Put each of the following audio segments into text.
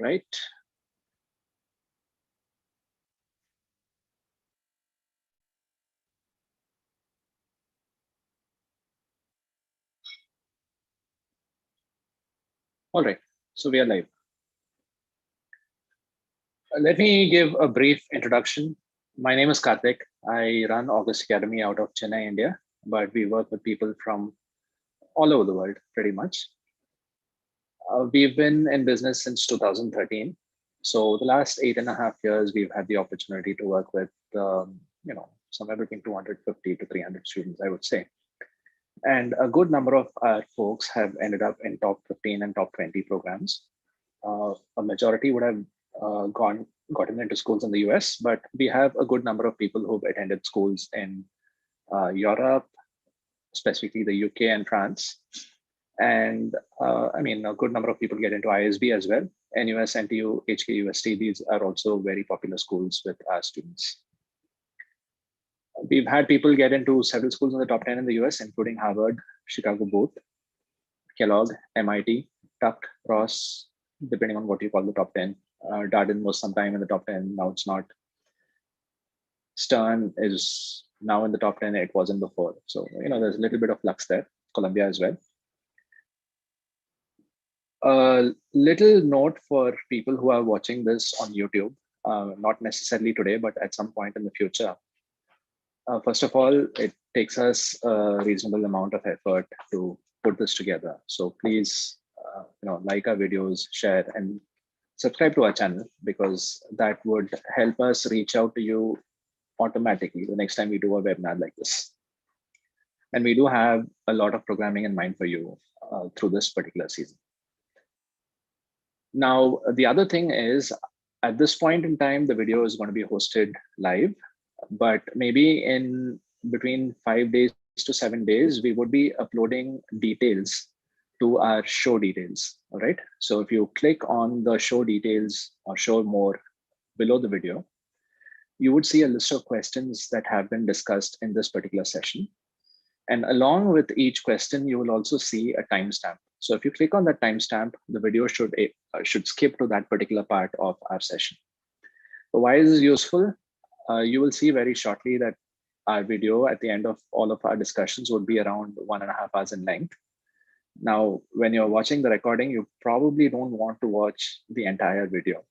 right. All right, so we are live. Let me give a brief introduction. My name is Karthik. I run HKUST Academy out of Chennai, India, but we work with people from all over the world, pretty much. We've been in business since 2013. So the last 8.5 years, we've had the opportunity to work with, somewhere between 250 to 300 students, I would say. And a good number of our folks have ended up in top 15 and top 20 programs. A majority would have gotten into schools in the US, but we have a good number of people who've attended schools in Europe, specifically the UK and France. And a good number of people get into ISB as well. NUS, NTU, HKUST, these are also very popular schools with our students. We've had people get into several schools in the top 10 in the US, including Harvard, Chicago Booth, Kellogg, MIT, Tufts, Ross, depending on what you call the top 10. Darden was sometime in the top 10, now it's not. Stern is now in the top 10, it wasn't before. So, there's a little bit of flux there. Columbia as well. A little note for people who are watching this on YouTube, not necessarily today, but at some point in the future. First of all, it takes us a reasonable amount of effort to put this together. So please, like our videos, share, and subscribe to our channel, because that would help us reach out to you automatically the next time we do a webinar like this. And we do have a lot of programming in mind for you through this particular season. Now, the other thing is, at this point in time, the video is going to be hosted live, but maybe in between 5 days to 7 days, we would be uploading details to our show details, all right? So if you click on the show details or show more below the video, you would see a list of questions that have been discussed in this particular session. And along with each question, you will also see a timestamp. So if you click on that timestamp, the video should skip to that particular part of our session. So why is this useful? You will see very shortly that our video at the end of all of our discussions would be around 1.5 hours in length. Now, when you're watching the recording, you probably don't want to watch the entire video.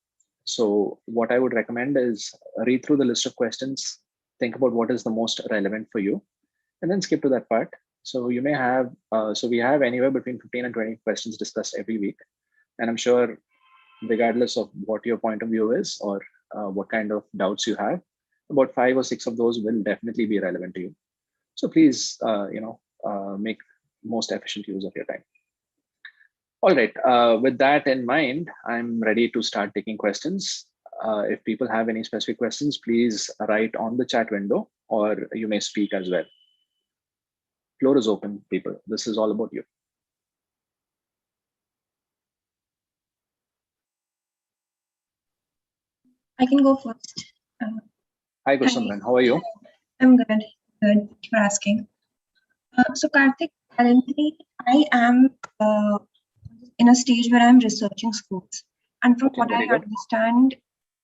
So what I would recommend is read through the list of questions, think about what is the most relevant for you, and then skip to that part. So you may have, we have anywhere between 15 and 20 questions discussed every week. And I'm sure regardless of what your point of view is or what kind of doubts you have, about 5 or 6 of those will definitely be relevant to you. So please, make most efficient use of your time. All right, with that in mind, I'm ready to start taking questions. If people have any specific questions, please write on the chat window, or you may speak as well. Floor is open, people. This is all about you. I can go first. Hi, Gursimran. How are you? I'm good. Good. Thank you for asking. So, Karthik, currently I am in a stage where I'm researching schools. And from what I understand,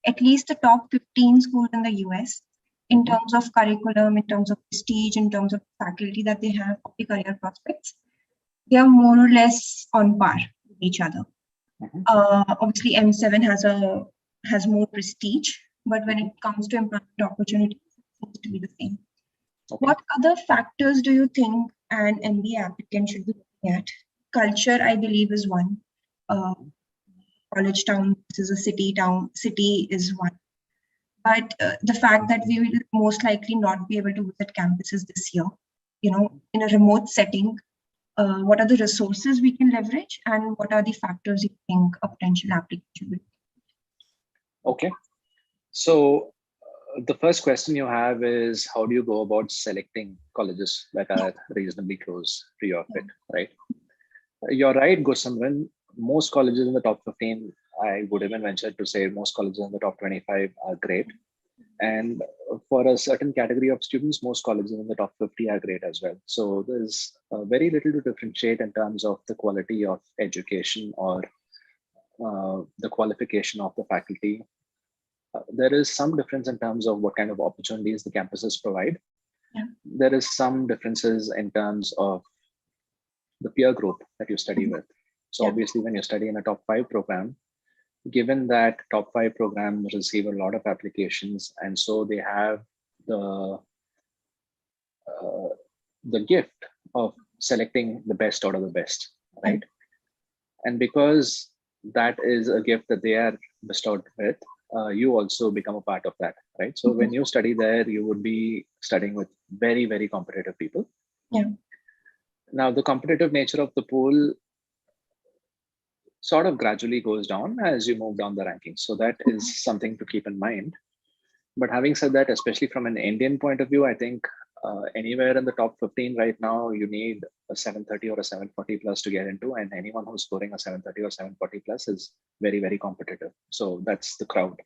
at least the top 15 schools in the US, in terms of curriculum, in terms of prestige, in terms of faculty that they have, the career prospects, they are more or less on par with each other. Obviously, M7 has more prestige, but when it comes to employment opportunities, it seems to be the same. What other factors do you think an MBA applicant should be looking at? Culture, I believe, is one. College town versus a city town. City is one. But the fact that we will most likely not be able to visit campuses this year, in a remote setting, what are the resources we can leverage, and what are the factors you think a potential applicant should be? Okay. So the first question you have is, how do you go about selecting colleges that are reasonably close to your fit, right? You're right, Gursimran. Most colleges in the top 15, I would even venture to say most colleges in the top 25 are great. And for a certain category of students, most colleges in the top 50 are great as well. So there's very little to differentiate in terms of the quality of education or the qualification of the faculty. There is some difference in terms of what kind of opportunities the campuses provide. Yeah. There is some differences in terms of the peer group that you study with. So obviously, when you study in a top 5 program, given that top 5 programs receive a lot of applications, and so they have the gift of selecting the best out of the best, right? And because that is a gift that they are bestowed with, you also become a part of that, right? So when you study there, you would be studying with very, very competitive people. Yeah. Now, the competitive nature of the pool sort of gradually goes down as you move down the rankings. So that is something to keep in mind. But having said that, especially from an Indian point of view, I think anywhere in the top 15 right now, you need a 730 or a 740 plus to get into, and anyone who's scoring a 730 or 740 plus is very, very competitive. So that's the crowd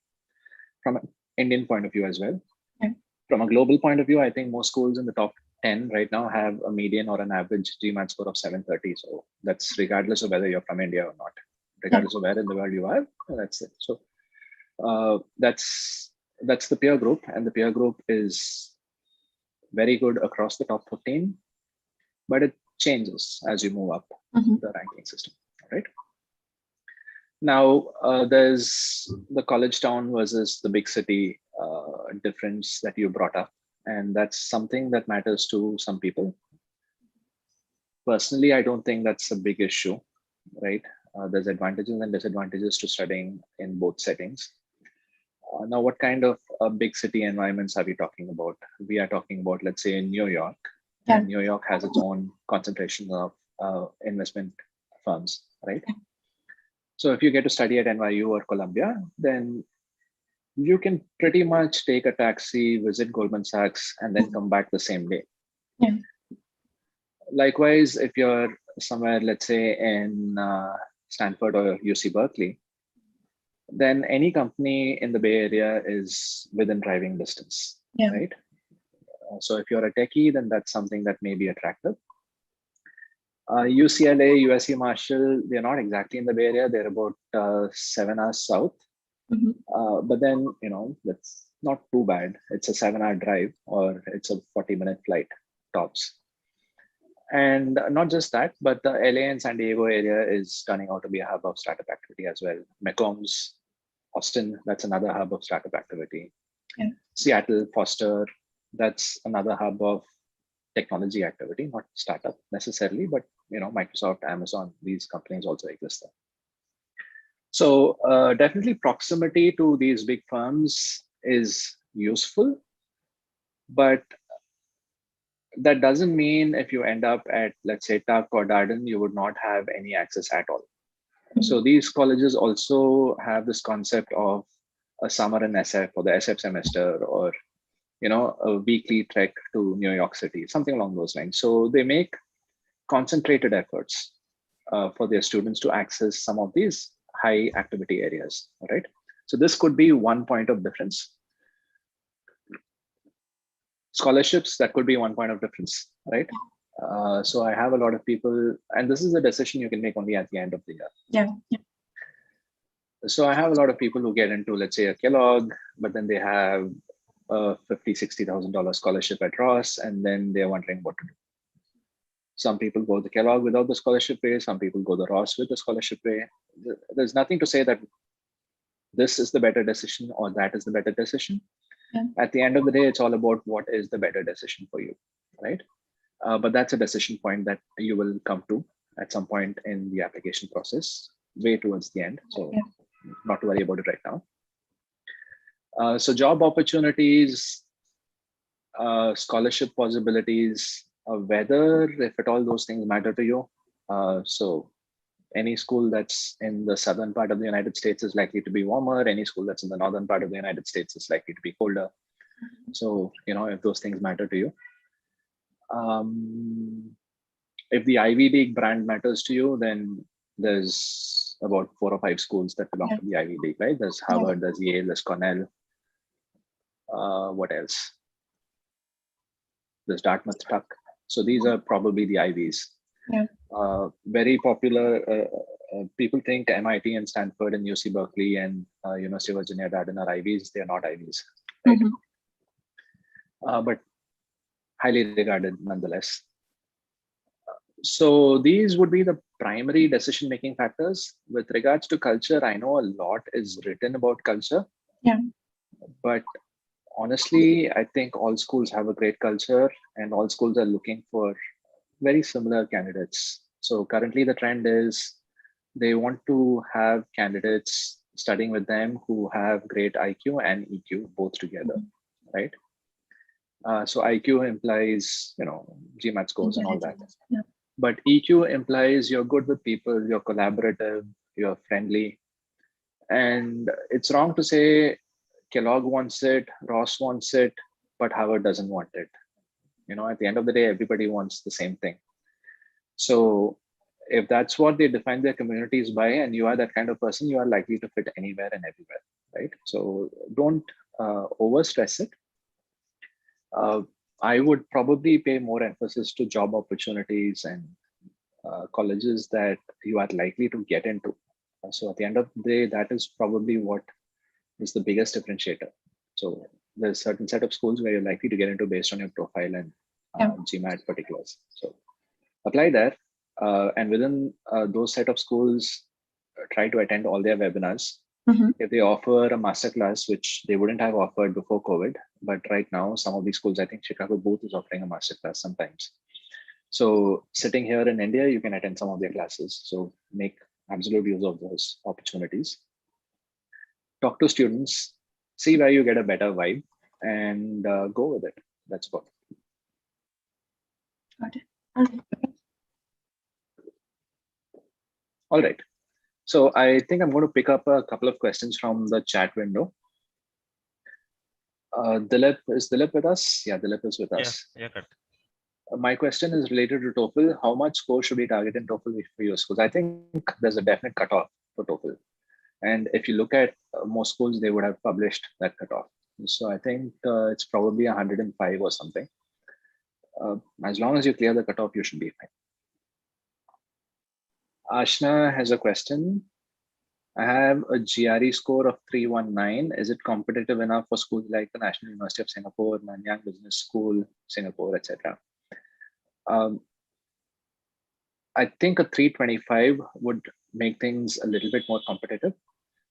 from an Indian point of view as well. Yeah. From a global point of view, I think most schools in the top 10 right now have a median or an average GMAT score of 730. So that's regardless of whether you're from India or not, regardless of where in the world you are, that's it. So that's the peer group, and the peer group is very good across the top 15, but it changes as you move up the ranking system, right? Now, there's the college town versus the big city difference that you brought up, and that's something that matters to some people. Personally, I don't think that's a big issue, right? There's advantages and disadvantages to studying in both settings. Now, what kind of big city environments are we talking about? We are talking about, let's say, in New York. Yeah. And New York has its own concentration of investment firms, right? Yeah. So if you get to study at NYU or Columbia, then you can pretty much take a taxi, visit Goldman Sachs, and then come back the same day. Yeah. Likewise, if you're somewhere, let's say, in Stanford or UC Berkeley, then any company in the Bay Area is within driving distance, right? So if you're a techie, then that's something that may be attractive. UCLA, USC Marshall, they're not exactly in the Bay Area. They're about 7 hours south. But then, that's not too bad. It's a 7-hour drive, or it's a 40-minute flight tops. And not just that, but the LA and San Diego area is turning out to be a hub of startup activity as well. McCombs, Austin, that's another hub of startup activity. Yeah. Seattle, Foster, that's another hub of technology activity, not startup necessarily, but Microsoft, Amazon, these companies also exist there. So definitely proximity to these big firms is useful, but that doesn't mean if you end up at, let's say, Tuck or Darden, you would not have any access at all. So these colleges also have this concept of a summer in SF or the SF semester, or a weekly trek to New York City, something along those lines. So they make concentrated efforts for their students to access some of these high activity areas, right? So this could be one point of difference. Scholarships, that could be one point of difference, right? So I have a lot of people, and this is a decision you can make only at the end of the year. Yeah. So I have a lot of people who get into, let's say, a Kellogg, but then they have a $50,000-$60,000 scholarship at Ross, and then they're wondering what to do. Some people go the Kellogg without the scholarship pay. Some people go the Ross with the scholarship pay. There's nothing to say that this is the better decision or that is the better decision. Yeah. At the end of the day, it's all about what is the better decision for you, right? But that's a decision point that you will come to at some point in the application process, way towards the end. So not to worry about it right now. So job opportunities, scholarship possibilities, whether, if at all, those things matter to you. So any school that's in the southern part of the United States is likely to be warmer. Any school that's in the northern part of the United States is likely to be colder. So, if those things matter to you. If the Ivy League brand matters to you, then there's about 4 or 5 schools that belong to the Ivy League, right? There's Harvard, there's Yale, there's Cornell. What else? There's Dartmouth, Tuck. So these are probably the Ivies. Yeah. Very popular People think MIT and Stanford and UC Berkeley and University of Virginia Darden are Ivies. They are not Ivies, right? But highly regarded nonetheless. So these would be the primary decision-making factors. With regards to culture, I know a lot is written about culture. Yeah. But honestly, I think all schools have a great culture and all schools are looking for very similar candidates. So currently the trend is they want to have candidates studying with them who have great IQ and EQ both together, right? So IQ implies, GMAT scores and all that. Yeah. But EQ implies you're good with people, you're collaborative, you're friendly. And it's wrong to say Kellogg wants it, Ross wants it, but Harvard doesn't want it. At the end of the day, everybody wants the same thing. So if that's what they define their communities by, and you are that kind of person, you are likely to fit anywhere and everywhere, right? So don't overstress it. I would probably pay more emphasis to job opportunities and colleges that you are likely to get into. So at the end of the day, that is probably what is the biggest differentiator. So there's a certain set of schools where you're likely to get into based on your profile and GMAT particulars. So apply there. And within those set of schools, try to attend all their webinars. If they offer a masterclass, which they wouldn't have offered before COVID, but right now, some of these schools, I think Chicago Booth is offering a masterclass sometimes. So sitting here in India, you can attend some of their classes. So make absolute use of those opportunities. Talk to students, see where you get a better vibe, and go with it. That's what. Got it. All right. So I think I'm going to pick up a couple of questions from the chat window. Dilip, is Dilip with us? Yeah, Dilip is with us. Yeah, correct. My question is related to TOEFL. How much score should we target in TOEFL for your schools? I think there's a definite cutoff for TOEFL. And if you look at most schools, they would have published that cutoff. So I think it's probably 105 or something. As long as you clear the cutoff, you should be fine. Ashna has a question. I have a GRE score of 319. Is it competitive enough for schools like the National University of Singapore, Nanyang Business School, Singapore, etc.? I think a 325 would make things a little bit more competitive.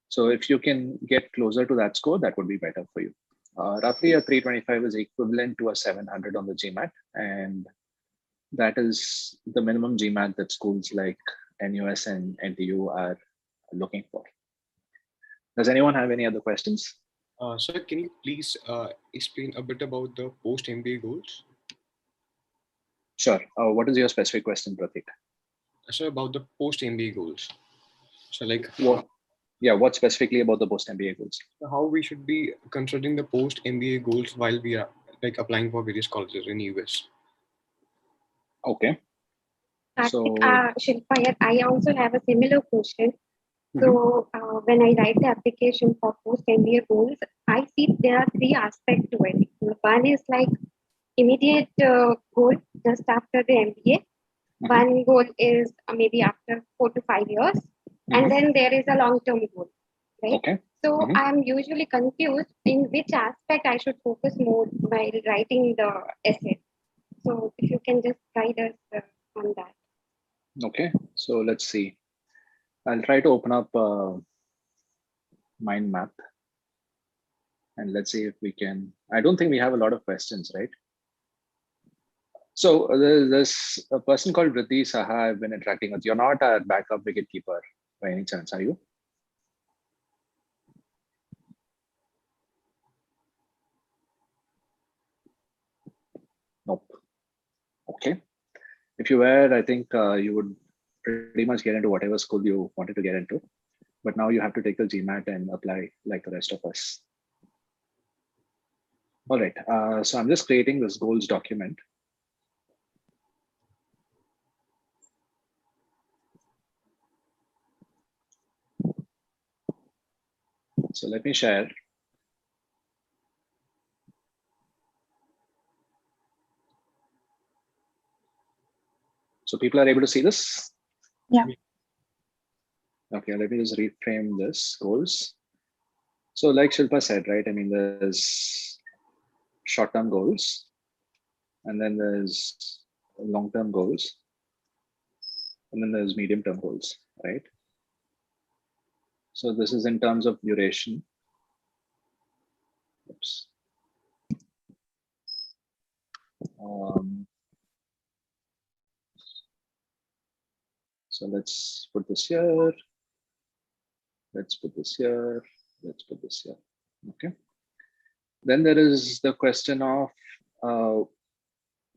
So if you can get closer to that score, that would be better for you. Roughly a 325 is equivalent to a 700 on the GMAT. And that is the minimum GMAT that schools like NUS and NTU are looking for. Does anyone have any other questions? Sir, can you please explain a bit about the post-MBA goals? Sure. What is your specific question, Pratik? Sir, about the post-MBA goals. So like, what specifically about the post-MBA goals? How we should be considering the post-MBA goals while we are like applying for various colleges in US. Okay. So, Shilpa, I also have a similar question. So when I write the application for post-MBA goals, I see there are three aspects to it. One is like immediate goal just after the MBA. One goal is maybe after 4 to 5 years. And then there is a long-term goal, right? Okay. So I'm usually confused in which aspect I should focus more while writing the essay. So if you can just guide us on that. Okay, so let's see. I'll try to open up mind map and let's see if we can. I don't think we have a lot of questions, right? So there's a person called Riddhi Saha I've been interacting with. You're not a backup wicket keeper by any chance, are you? Nope. Okay. If you were, I think you would pretty much get into whatever school you wanted to get into. But now you have to take the GMAT and apply like the rest of us. All right. So I'm just creating this goals document. So let me share. So people are able to see this? Yeah. Okay, let me just reframe this goals. So like Shilpa said, right? I mean, there's short-term goals, and then there's long-term goals, and then there's medium-term goals, right? So this is in terms of duration. Oops. So let's put this here. Let's put this here. Let's put this here. Okay. Then there is the question of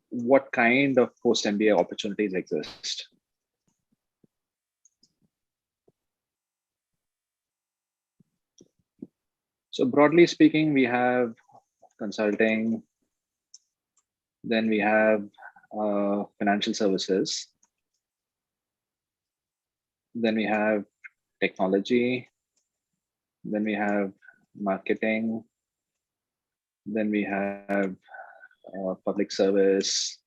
what kind of post-MBA opportunities exist. So broadly speaking, we have consulting, then we have financial services, then we have technology, then we have marketing, then we have public service,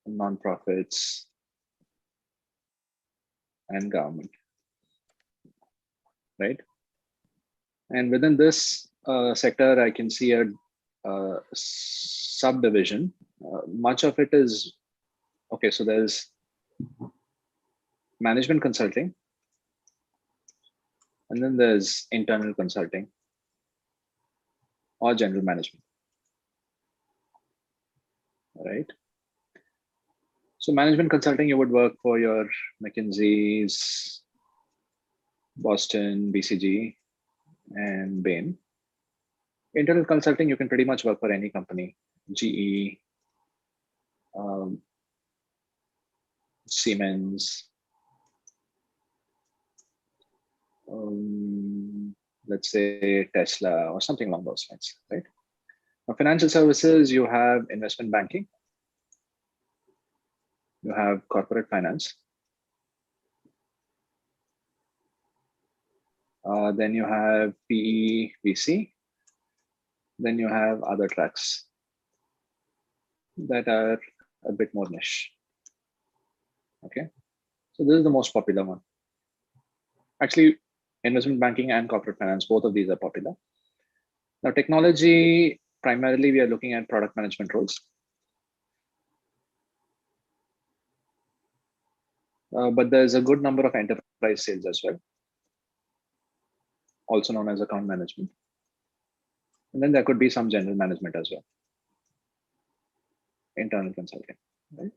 non-profits, and government, right? And within this sector, I can see a subdivision. Much of it is, okay, so there's management consulting, and then there's internal consulting or general management, right? So management consulting, you would work for your McKinsey's, Boston, BCG, and Bain. Internal consulting, you can pretty much work for any company, GE, Siemens, let's say Tesla or something along those lines, right? Now, financial services, you have investment banking, you have corporate finance, then you have PE, VC, then you have other tracks that are a bit more niche. Okay, so this is the most popular one. Actually, investment banking and corporate finance, both of these are popular. Now, technology, primarily we are looking at product management roles. But there's a good number of enterprise sales as well, also known as account management. And then there could be some general management as well, internal consulting, right?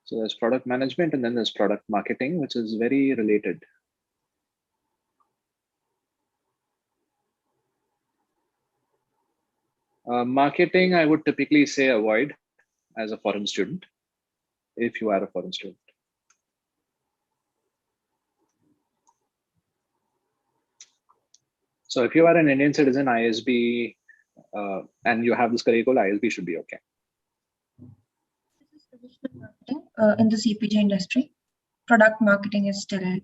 So there's product management, and then there's product marketing, which is very related. Marketing, I would typically say avoid as a foreign student, if you are a foreign student. So if you are an Indian citizen, ISB, and you have this career goal, ISB should be okay. In the CPG industry, product marketing is still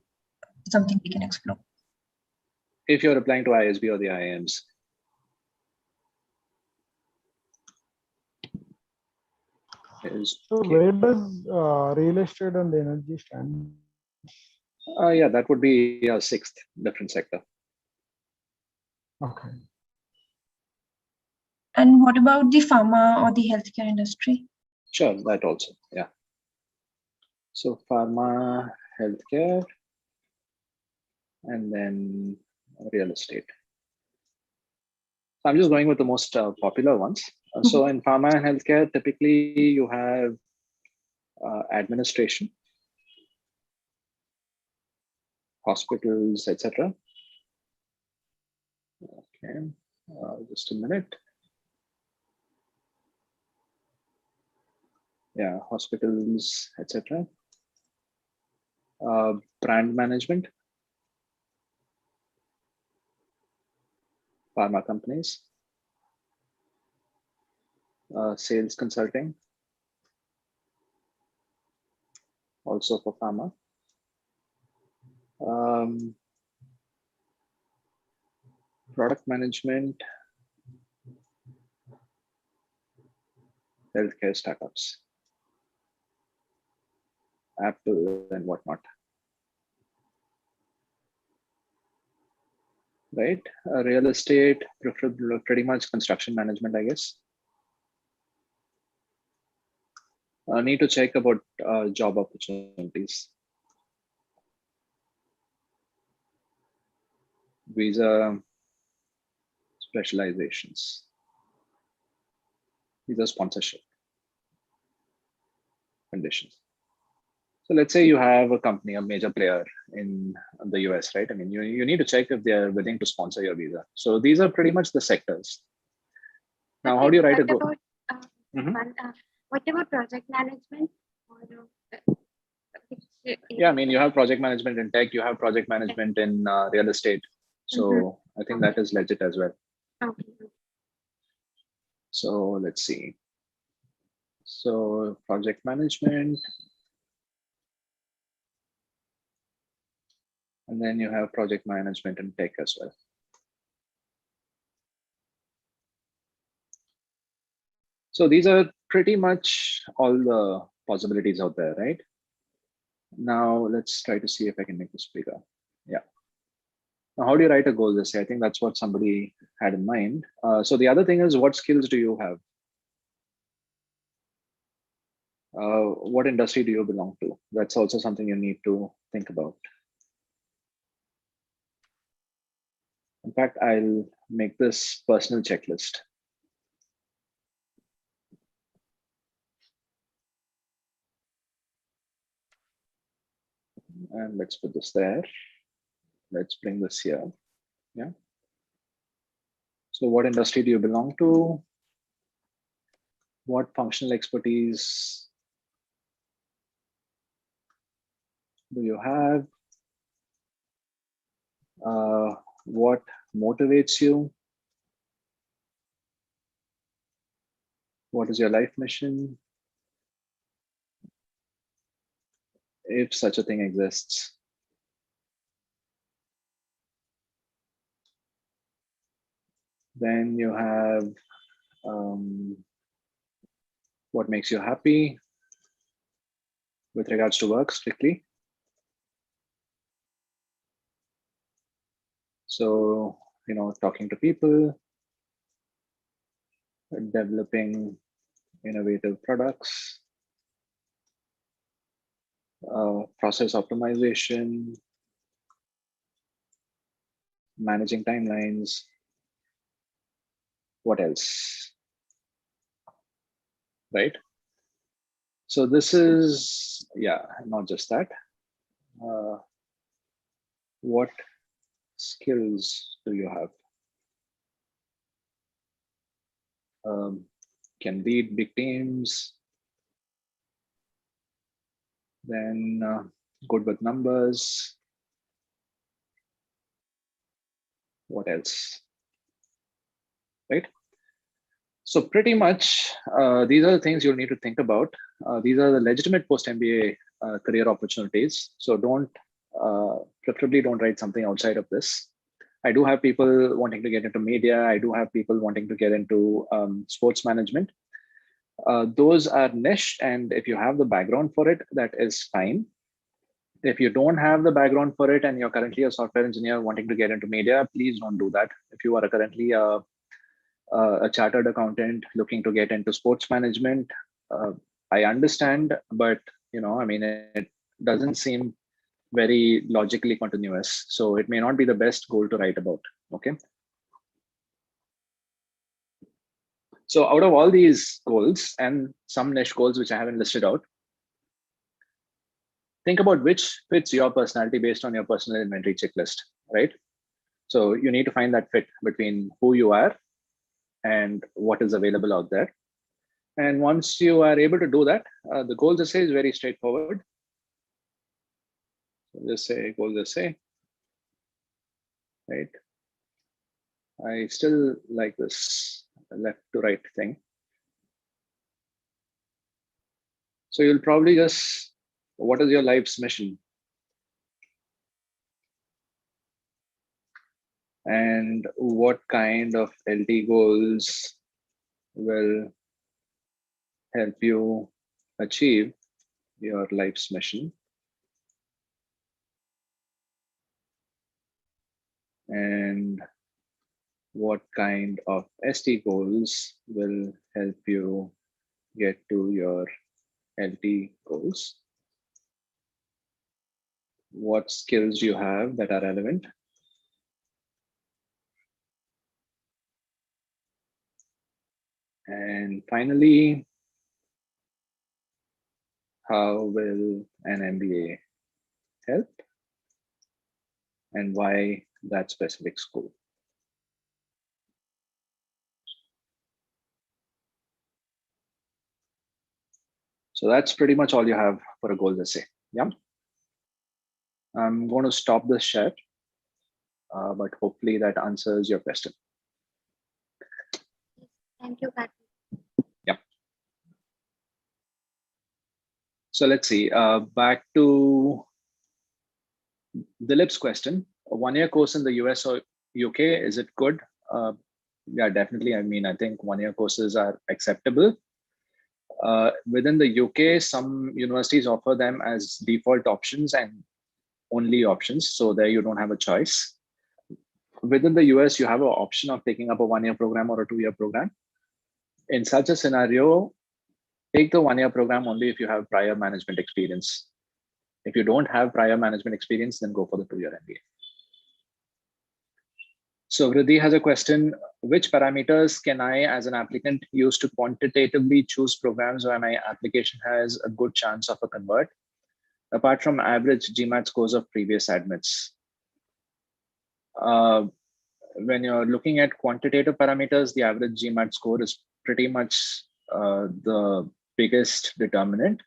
something we can explore. If you're applying to ISB or the IIMs. So where does real estate and energy stand? Yeah, that would be a sixth different sector. Okay. And what about the pharma or the healthcare industry? Sure, that also, yeah. So pharma, healthcare, and then real estate. So I'm just going with the most popular ones. So in pharma and healthcare, typically you have administration, hospitals, etc. Okay, just a minute. Yeah, hospitals, etc. Brand management, pharma companies, sales consulting, also for pharma. Product management, healthcare startups, Apple and whatnot. Right? Real estate, pretty much construction management, I guess. Need to check about job opportunities. Visa specializations. These are sponsorship conditions. So let's say you have a company, a major player in the US, right? I mean, you need to check if they're willing to sponsor your visa. So these are pretty much the sectors. Now, how do you write a goal? What about project management? Yeah, I mean, you have project management in tech, you have project management in real estate. So I think that is legit as well. Okay. So let's see. So project management. And then you have project management in tech as well. So these are pretty much all the possibilities out there, right? Now let's try to see if I can make this bigger. Yeah. Now, how do you write a goal essay? I think that's what somebody had in mind. So the other thing is, what skills do you have? What industry do you belong to? That's also something you need to think about. In fact, I'll make this personal checklist. And let's put this there. Let's bring this here. Yeah. So what industry do you belong to? What functional expertise do you have? What motivates you? What is your life mission? If such a thing exists. Then you have what makes you happy with regards to work strictly. So, you know, talking to people, developing innovative products, process optimization, managing timelines. What else? Right? So this is, yeah, not just that. What skills do you have? Can lead big teams, then good with numbers. What else? Right? So pretty much, these are the things you'll need to think about. These are the legitimate post-MBA career opportunities. So preferably don't write something outside of this. I do have people wanting to get into media. I do have people wanting to get into sports management. Those are niche, and if you have the background for it, that is fine. If you don't have the background for it and you're currently a software engineer wanting to get into media, please don't do that. If you are currently a chartered accountant looking to get into sports management, I understand, but you know, I mean, it doesn't seem very logically continuous. So it may not be the best goal to write about. Okay. So out of all these goals and some niche goals, which I haven't listed out, think about which fits your personality based on your personal inventory checklist, right? So you need to find that fit between who you are and what is available out there. And once you are able to do that, the goals essay is very straightforward. So just say goals essay, right? I still like this left to right thing. So you'll probably just, what is your life's mission? And what kind of LT goals will help you achieve your life's mission. And what kind of ST goals will help you get to your LT goals? What skills you have that are relevant? And finally, how will an MBA help? And why that specific school? So that's pretty much all you have for a goals essay. Yeah. I'm going to stop the share, but hopefully that answers your question. Thank you, Karthik. Yeah. So let's see, back to Dilip's question. A one-year course in the US or UK, is it good? Yeah, definitely. I mean, I think one-year courses are acceptable. Within the UK, some universities offer them as default options and only options. So there you don't have a choice. Within the US, you have an option of taking up a one-year program or a two-year program. In such a scenario, take the one-year program only if you have prior management experience. If you don't have prior management experience, then go for the two-year MBA. So Vriddhi has a question: which parameters can I, as an applicant, use to quantitatively choose programs where my application has a good chance of a convert, apart from average GMAT scores of previous admits? When you're looking at quantitative parameters, the average GMAT score is pretty much the biggest determinant.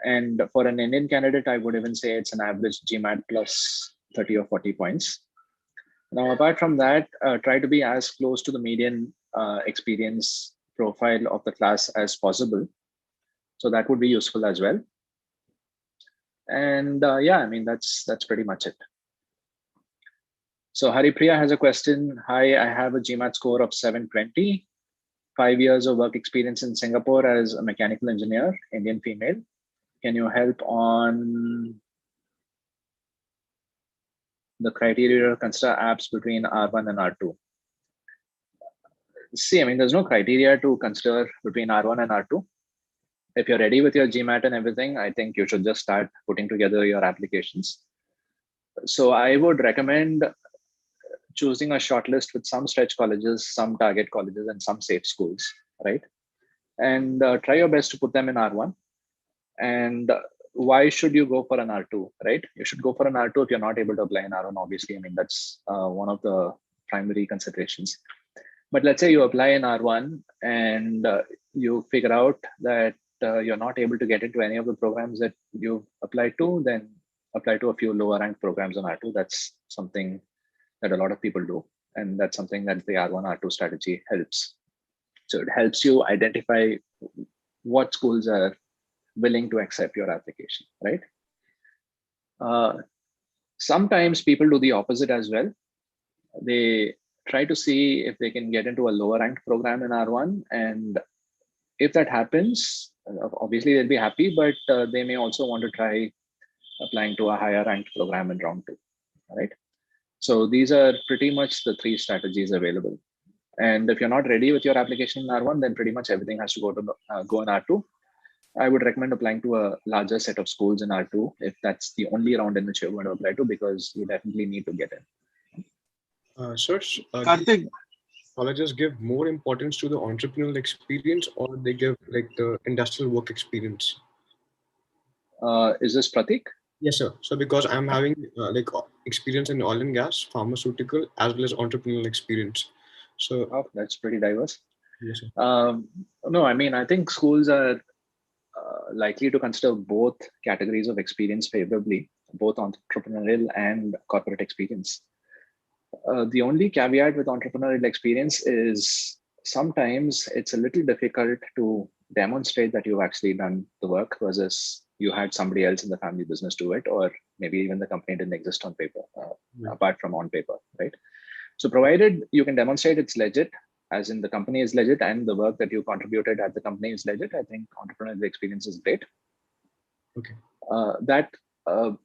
And for an Indian candidate, I would even say it's an average GMAT plus 30 or 40 points. Now, apart from that, try to be as close to the median experience profile of the class as possible. So that would be useful as well. And yeah, I mean, that's pretty much it. So Haripriya has a question. Hi, I have a GMAT score of 720, 5 years of work experience in Singapore as a mechanical engineer, Indian female. Can you help on the criteria to consider apps between R1 and R2? See, I mean, there's no criteria to consider between R1 and R2. If you're ready with your GMAT and everything, I think you should just start putting together your applications. So I would recommend choosing a shortlist with some stretch colleges, some target colleges, and some safe schools, right? And try your best to put them in R1. And why should you go for an R2, right? You should go for an R2 if you're not able to apply in R1, obviously. I mean, that's one of the primary considerations. But let's say you apply in R1 and you figure out that you're not able to get into any of the programs that you've applied to, then apply to a few lower ranked programs on R2. That's something that a lot of people do. And that's something that the R1, R2 strategy helps. So it helps you identify what schools are willing to accept your application, right? Sometimes people do the opposite as well. They try to see if they can get into a lower ranked program in R1. And if that happens, obviously they'll be happy, but they may also want to try applying to a higher ranked program in round 2, right? So these are pretty much the 3 strategies available. And if you're not ready with your application in R1, then pretty much everything has to go in R2. I would recommend applying to a larger set of schools in R2 if that's the only round in which you're going to apply to, because you definitely need to get in. Sir, Karthik, colleges give more importance to the entrepreneurial experience, or they give like the industrial work experience? Is this Pratik? Yes, sir. So because I'm having like experience in oil and gas, pharmaceutical, as well as entrepreneurial experience. So that's pretty diverse. Yes, sir. No, I mean, I think schools are likely to consider both categories of experience favorably, both entrepreneurial and corporate experience. The only caveat with entrepreneurial experience is sometimes it's a little difficult to demonstrate that you've actually done the work versus you had somebody else in the family business do it, or maybe even the company didn't exist on paper, apart from on paper, right? So provided you can demonstrate it's legit, as in the company is legit and the work that you contributed at the company is legit, I think entrepreneurial experience is great. Okay. That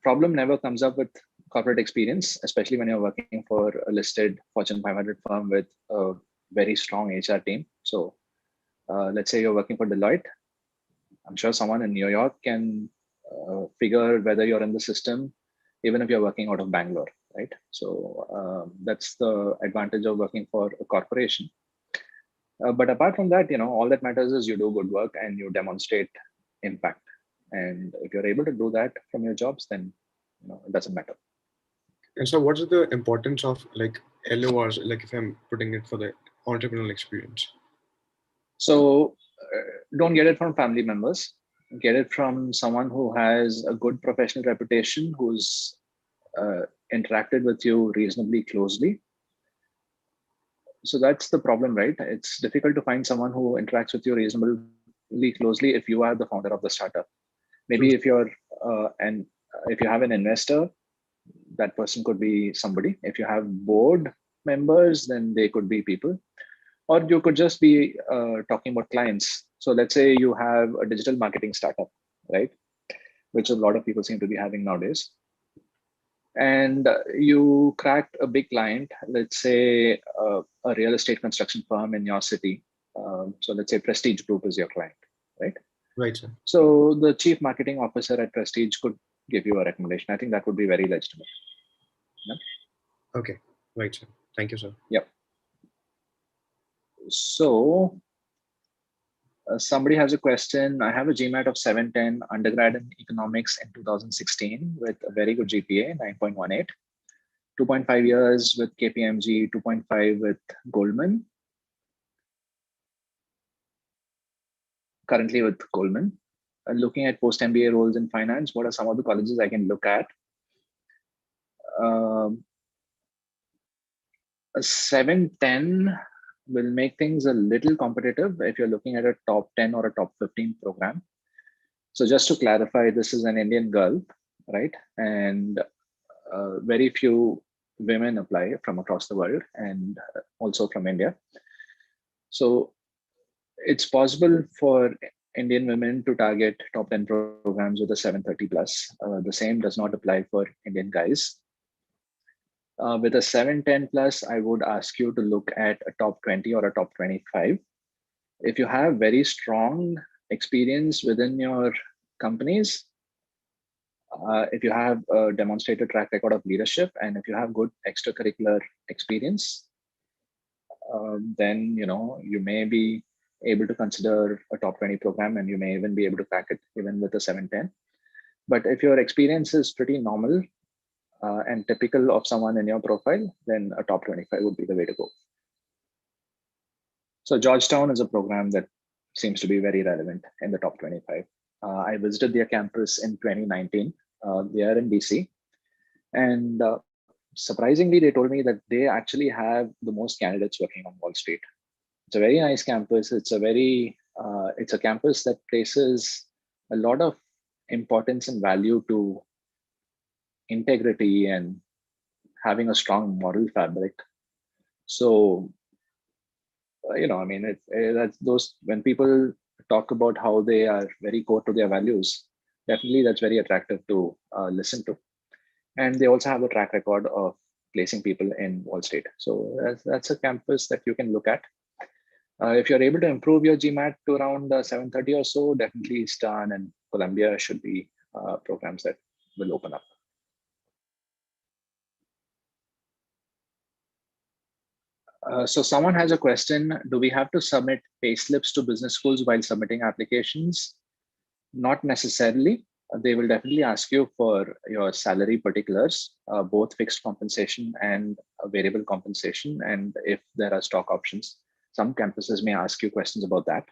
problem never comes up with corporate experience, especially when you're working for a listed Fortune 500 firm with a very strong HR team. So let's say you're working for Deloitte. I'm sure someone in New York can figure whether you're in the system, even if you're working out of Bangalore, right? So that's the advantage of working for a corporation. But apart from that, all that matters is you do good work and you demonstrate impact. And if you're able to do that from your jobs, then it doesn't matter. And so what is the importance of like LORs, like if I'm putting it for the entrepreneurial experience? So don't get it from family members. Get it from someone who has a good professional reputation, who's interacted with you reasonably closely. So that's the problem, right? It's difficult to find someone who interacts with you reasonably closely if you are the founder of the startup. Maybe if you're if you have an investor, that person could be somebody. If you have board members, then they could be people. Or you could just be talking about clients. So let's say you have a digital marketing startup, right? Which a lot of people seem to be having nowadays. And you cracked a big client, let's say a real estate construction firm in your city. So let's say Prestige Group is your client, right? Right, sir. So the chief marketing officer at Prestige could give you a recommendation. I think that would be very legitimate. Yeah? Okay, right, sir. Thank you, sir. Yep. So somebody has a question. I have a GMAT of 710, undergrad in economics in 2016 with a very good GPA, 9.18, 2.5 years with KPMG, 2.5 with Goldman. Currently with Goldman. Looking at post-MBA roles in finance, what are some of the colleges I can look at? A 710 will make things a little competitive if you're looking at a top 10 or a top 15 program. So just to clarify, this is an Indian girl, right? And very few women apply from across the world and also from India. So it's possible for Indian women to target top 10 programs with a 730 plus. The same does not apply for Indian guys. With a 710 plus, I would ask you to look at a top 20 or a top 25. If you have very strong experience within your companies, if you have a demonstrated track record of leadership, and if you have good extracurricular experience, then you may be able to consider a top 20 program, and you may even be able to crack it even with a 710. But if your experience is pretty normal and typical of someone in your profile, then a top 25 would be the way to go. So Georgetown is a program that seems to be very relevant in the top 25. I visited their campus in 2019. They are in DC. And surprisingly, they told me that they actually have the most candidates working on Wall Street. It's a very nice campus. It's a campus that places a lot of importance and value to integrity and having a strong moral fabric. So, I mean, that's those, when people talk about how they are very core to their values, definitely that's very attractive to listen to. And they also have a track record of placing people in Wall Street. So that's a campus that you can look at. If you're able to improve your GMAT to around 730 or so, definitely Eastern and Columbia should be programs that will open up. So someone has a question, do we have to submit pay slips to business schools while submitting applications? Not necessarily. They will definitely ask you for your salary particulars, both fixed compensation and variable compensation, and if there are stock options. Some campuses may ask you questions about that.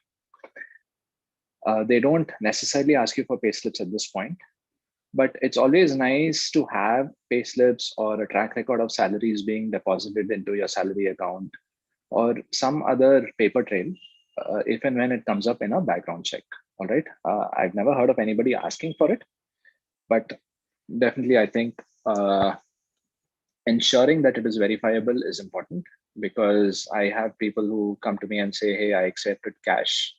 They don't necessarily ask you for pay slips at this point, but it's always nice to have pay slips or a track record of salaries being deposited into your salary account or some other paper trail if and when it comes up in a background check. All right. I've never heard of anybody asking for it, but definitely I think ensuring that it is verifiable is important. because I have people who come to me and say, hey, I accepted cash.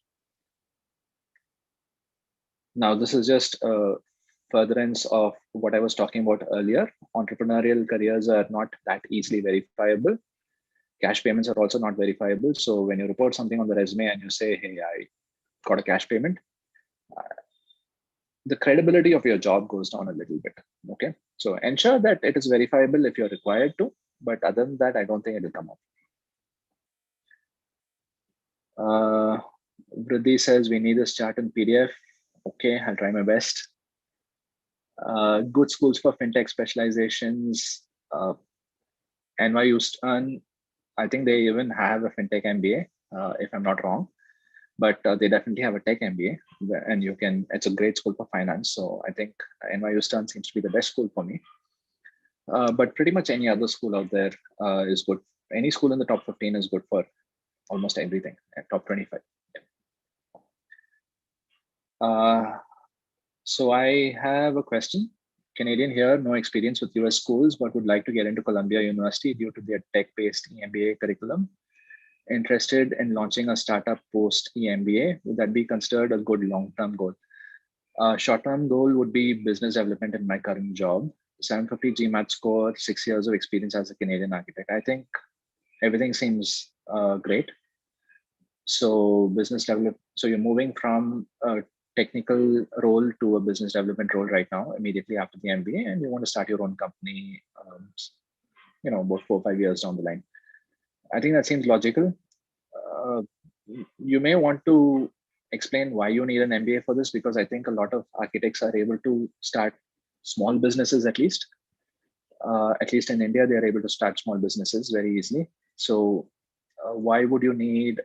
Now, this is just a furtherance of what I was talking about earlier. Entrepreneurial careers are not that easily verifiable. Cash payments are also not verifiable. So when you report something on the resume and you say, hey, I got a cash payment, the credibility of your job goes down a little bit. Okay. So ensure that it is verifiable if you're required to, but other than that, I don't think it will come up. Vriddhi says we need this chart in PDF. Okay, I'll try my best. Good schools for fintech specializations. NYU Stern, I think they even have a fintech MBA, if I'm not wrong. But they definitely have a tech MBA, and you can. It's a great school for finance. So I think NYU Stern seems to be the best school for me. But pretty much any other school out there is good. Any school in the top 15 is good for almost everything. At top 25. So I have a question. Canadian here, no experience with US schools, but would like to get into Columbia University due to their tech-based MBA curriculum. Interested in launching a startup post MBA. Would that be considered a good long-term goal? Short-term goal would be business development in my current job. 750 GMAT score, 6 years of experience as a Canadian architect. I think everything seems great. So business develop. So you're moving from a technical role to a business development role right now, immediately after the MBA, and you want to start your own company, about 4 or 5 years down the line. I think that seems logical. You may want to explain why you need an MBA for this, because I think a lot of architects are able to start small businesses at least. At least in India, they're able to start small businesses very easily. So why would you need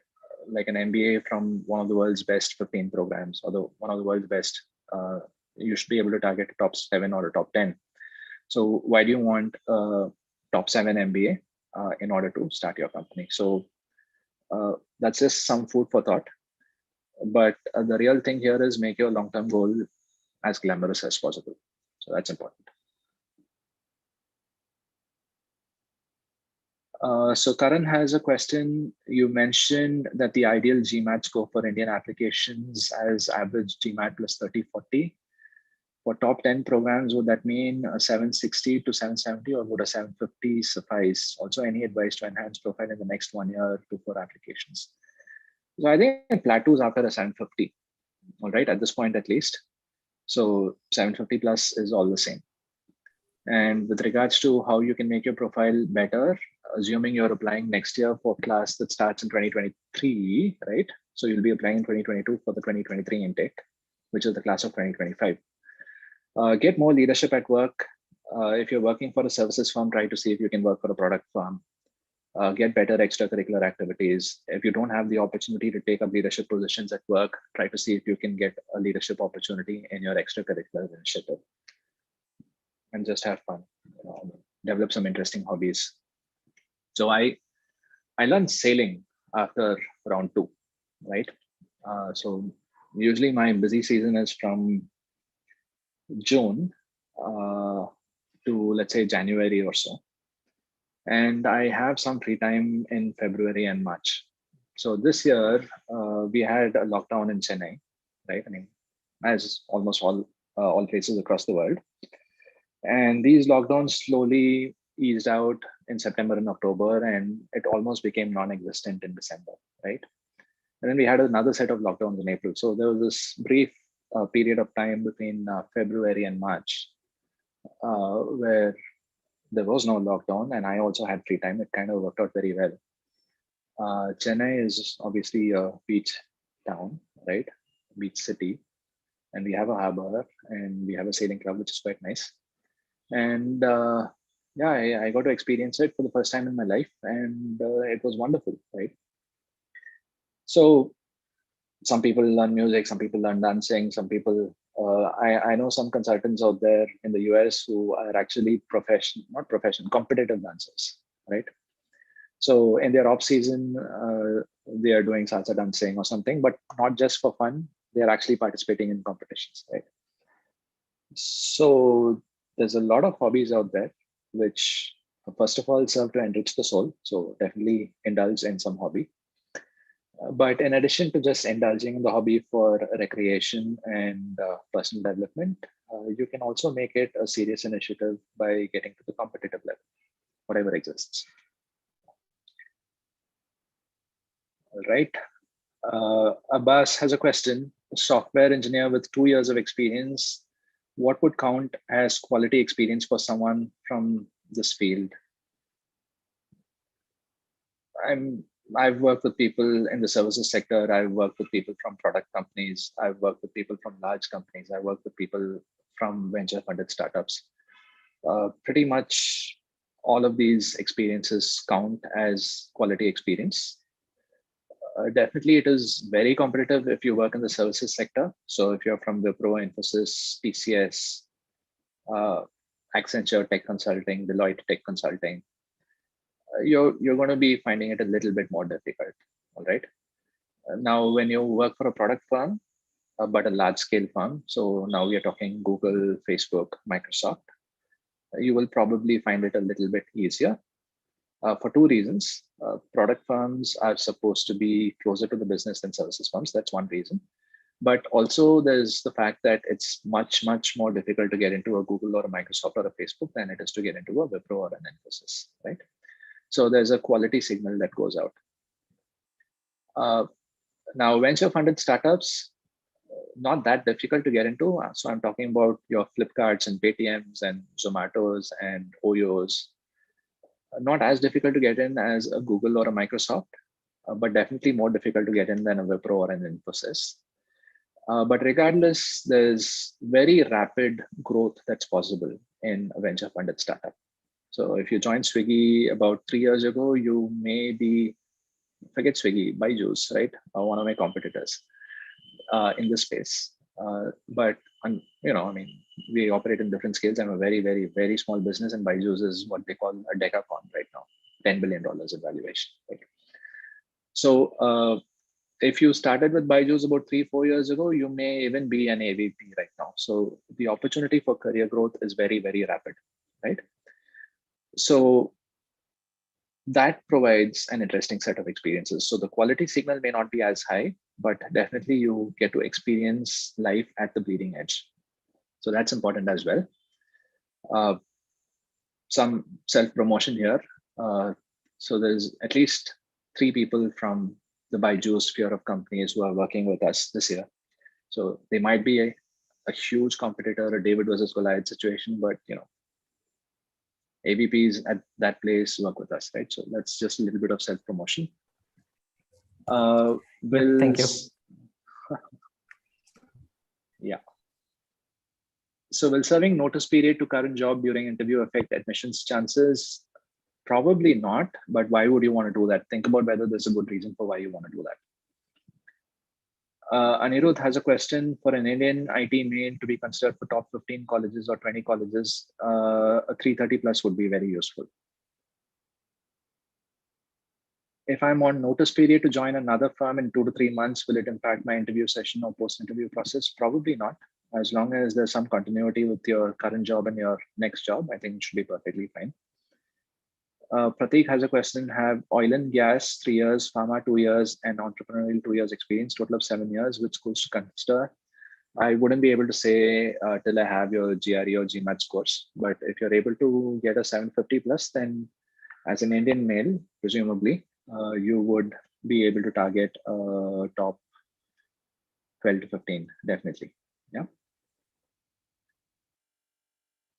like an MBA from one of the world's best 15 programs, or one of the world's best? You should be able to target a top 7 or a top 10. So why do you want a top 7 MBA in order to start your company? So that's just some food for thought. But the real thing here is make your long-term goal as glamorous as possible. So that's important. So Karan has a question. You mentioned that the ideal GMAT score for Indian applications as average GMAT plus 30-40. For top 10 programs, would that mean a 760 to 770, or would a 750 suffice? Also, any advice to enhance profile in the next 1 year to 4 applications? So I think it plateaus after a 750, all right, at this point at least. So 750 plus is all the same. And with regards to how you can make your profile better, assuming you're applying next year for class that starts in 2023, right? So you'll be applying in 2022 for the 2023 intake, which is the class of 2025. Get more leadership at work. If you're working for a services firm, try to see if you can work for a product firm. Get better extracurricular activities. If you don't have the opportunity to take up leadership positions at work, try to see if you can get a leadership opportunity in your extracurricular initiative. And just have fun, develop some interesting hobbies. So I learned sailing after round 2, right? So usually my busy season is from June to, let's say, January or so. And I have some free time in February and March. So this year we had a lockdown in Chennai, right? I mean, as almost all places across the world. And these lockdowns slowly eased out in September and October, and it almost became non-existent in December, right? And then we had another set of lockdowns in April. So there was this brief period of time between February and March where there was no lockdown, and I also had free time. It kind of worked out very well. Chennai is obviously a beach town, right? Beach city. And we have a harbor and we have a sailing club, which is quite nice. And I got to experience it for the first time in my life, and it was wonderful, right? So some people learn music, some people learn dancing, some people, I know some consultants out there in the US who are actually competitive dancers, right? So in their off season, they are doing salsa dancing or something, but not just for fun. They are actually participating in competitions, right? So there's a lot of hobbies out there which first of all serve to enrich the soul. So definitely indulge in some hobby. But in addition to just indulging in the hobby for recreation and personal development, you can also make it a serious initiative by getting to the competitive level, whatever exists. All right. Abbas has a question. A software engineer with 2 years of experience, what would count as quality experience for someone from this field? I've worked with people in the services sector. I've worked with people from product companies. I've worked with people from large companies. I work with people from venture funded startups. Pretty much all of these experiences count as quality experience. Definitely, it is very competitive if you work in the services sector. So if you're from Wipro, Infosys, TCS, Accenture Tech Consulting, Deloitte Tech Consulting, you're going to be finding it a little bit more difficult. All right. Now, when you work for a product firm, but a large scale firm, so now we are talking Google, Facebook, Microsoft, you will probably find it a little bit easier for two reasons. Product firms are supposed to be closer to the business than services firms. That's one reason. But also there's the fact that it's much, much more difficult to get into a Google or a Microsoft or a Facebook than it is to get into a Wipro or an Infosys, right? So there's a quality signal that goes out. Now, venture funded startups, not that difficult to get into. So I'm talking about your Flipkarts and Paytms and Zomatos and Oyos. Not as difficult to get in as a Google or a Microsoft, but definitely more difficult to get in than a Wipro or an Infosys. But regardless, there's very rapid growth that's possible in a venture funded startup. So if you joined Swiggy about 3 years ago, you may be, forget Swiggy, Byju's, right? One of my competitors in this space. But you know, I mean, we operate in different scales. I'm a very, very, very small business, and Byju's is what they call a decacorn right now, $10 billion in valuation. Right? So if you started with Byju's about 3-4 years ago, you may even be an AVP right now. So the opportunity for career growth is very, very rapid, right? So that provides an interesting set of experiences. So the quality signal may not be as high, but definitely you get to experience life at the bleeding edge. So that's important as well. Some self-promotion here. So there's at least 3 people from the Byju's sphere of companies who are working with us this year. So they might be a huge competitor, a David versus Goliath situation, but you know, AVPs at that place work with us, right? So that's just a little bit of self-promotion. Thank you. Yeah. So will serving notice period to current job during interview affect admissions chances? Probably not, but why would you want to do that? Think about whether there's a good reason for why you want to do that. Anirudh has a question. For an Indian IT male to be considered for top 15 colleges or 20 colleges, a 330 plus would be very useful. If I'm on notice period to join another firm in 2 to 3 months, will it impact my interview session or post-interview process? Probably not. As long as there's some continuity with your current job and your next job, I think it should be perfectly fine. Pratik has a question. Have oil and gas 3 years, pharma 2 years, and entrepreneurial 2 years experience, total of 7 years, which schools to consider? I wouldn't be able to say till I have your GRE or GMAT scores, but if you're able to get a 750 plus, then as an Indian male, presumably, you would be able to target top 12 to 15, definitely. Yeah.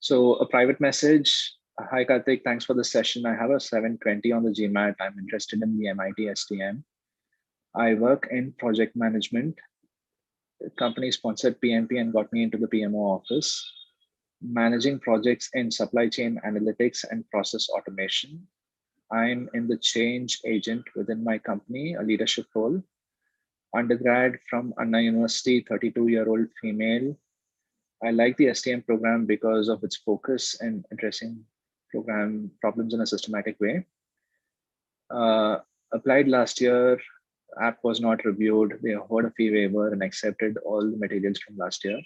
So a private message. Hi, Karthik. Thanks for the session. I have a 720 on the GMAT. I'm interested in the MIT STM. I work in project management. The company sponsored PMP and got me into the PMO office. Managing projects in supply chain analytics and process automation. I'm in the change agent within my company, a leadership role. Undergrad from Anna University, 32-year-old female. I like the STM program because of its focus and addressing program problems in a systematic way. Applied last year, app was not reviewed. They heard a fee waiver and accepted all the materials from last year.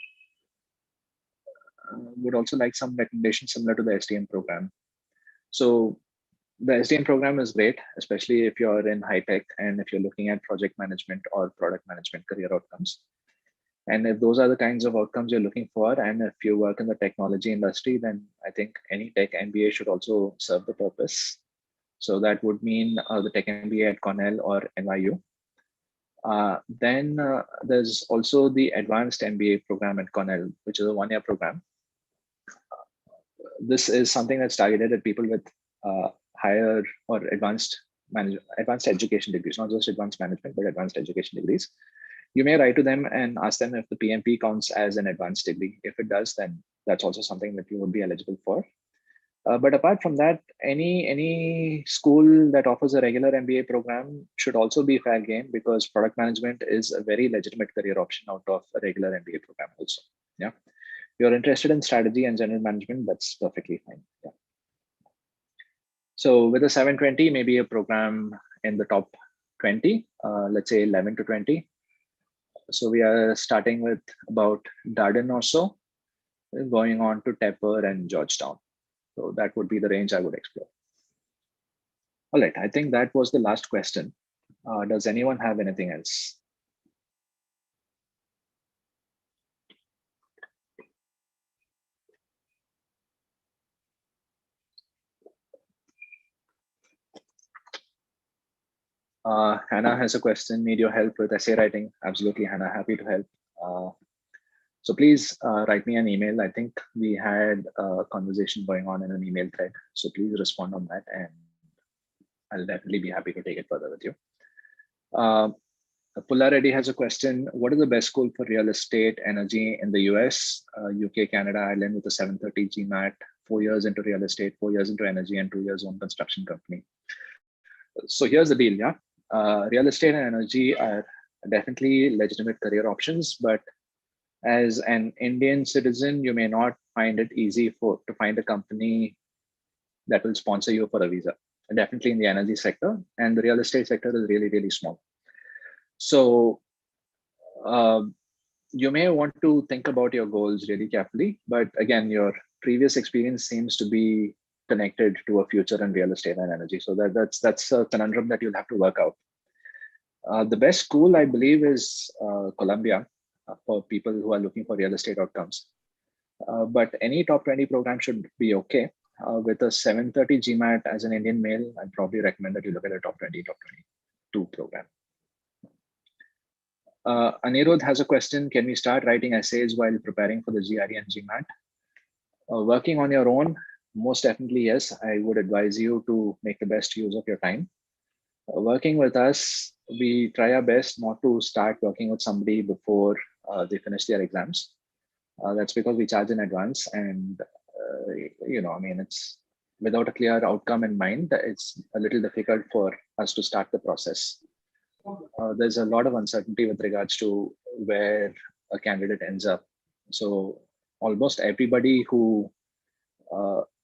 Would also like some recommendations similar to the STM program. So the SDM program is great, especially if you're in high tech and if you're looking at project management or product management career outcomes. And if those are the kinds of outcomes you're looking for, and if you work in the technology industry, then I think any tech MBA should also serve the purpose. So that would mean the tech MBA at Cornell or NYU. Then there's also the advanced MBA program at Cornell, which is a one-year program. This is something that's targeted at people with higher or advanced education degrees, not just advanced management, but advanced education degrees. You may write to them and ask them if the PMP counts as an advanced degree. If it does, then that's also something that you would be eligible for. But apart from that, any school that offers a regular MBA program should also be fair game, because product management is a very legitimate career option out of a regular MBA program also. Yeah, if you're interested in strategy and general management, that's perfectly fine. Yeah. So with a 720, maybe a program in the top 20, let's say 11 to 20. So we are starting with about Darden or so, going on to Tepper and Georgetown. So that would be the range I would explore. All right, I think that was the last question. Does anyone have anything else? Hannah has a question. Need your help with essay writing? Absolutely, Hannah, happy to help. So please write me an email. I think we had a conversation going on in an email thread. So please respond on that, and I'll definitely be happy to take it further with you. Pulla Reddy has a question. What is the best school for real estate energy in the US, UK, Canada, Ireland with a 730 GMAT, 4 years into real estate, 4 years into energy, and 2 years on construction company? So here's the deal, yeah. Real estate and energy are definitely legitimate career options, but as an Indian citizen, you may not find it easy to find a company that will sponsor you for a visa. Definitely in the energy sector, and the real estate sector is really, really small. So you may want to think about your goals really carefully, but again, your previous experience seems to be connected to a future in real estate and energy. So that's a conundrum that you'll have to work out. The best school, I believe, is Columbia for people who are looking for real estate outcomes. But any top 20 program should be okay. With a 730 GMAT as an Indian male, I'd probably recommend that you look at a top 20, top 22 program. Anirudh has a question. Can we start writing essays while preparing for the GRE and GMAT? Working on your own, most definitely, yes. I would advise you to make the best use of your time. Working with us, we try our best not to start working with somebody before they finish their exams. That's because we charge in advance, and I mean, it's without a clear outcome in mind, it's a little difficult for us to start the process. There's a lot of uncertainty with regards to where a candidate ends up. So almost everybody who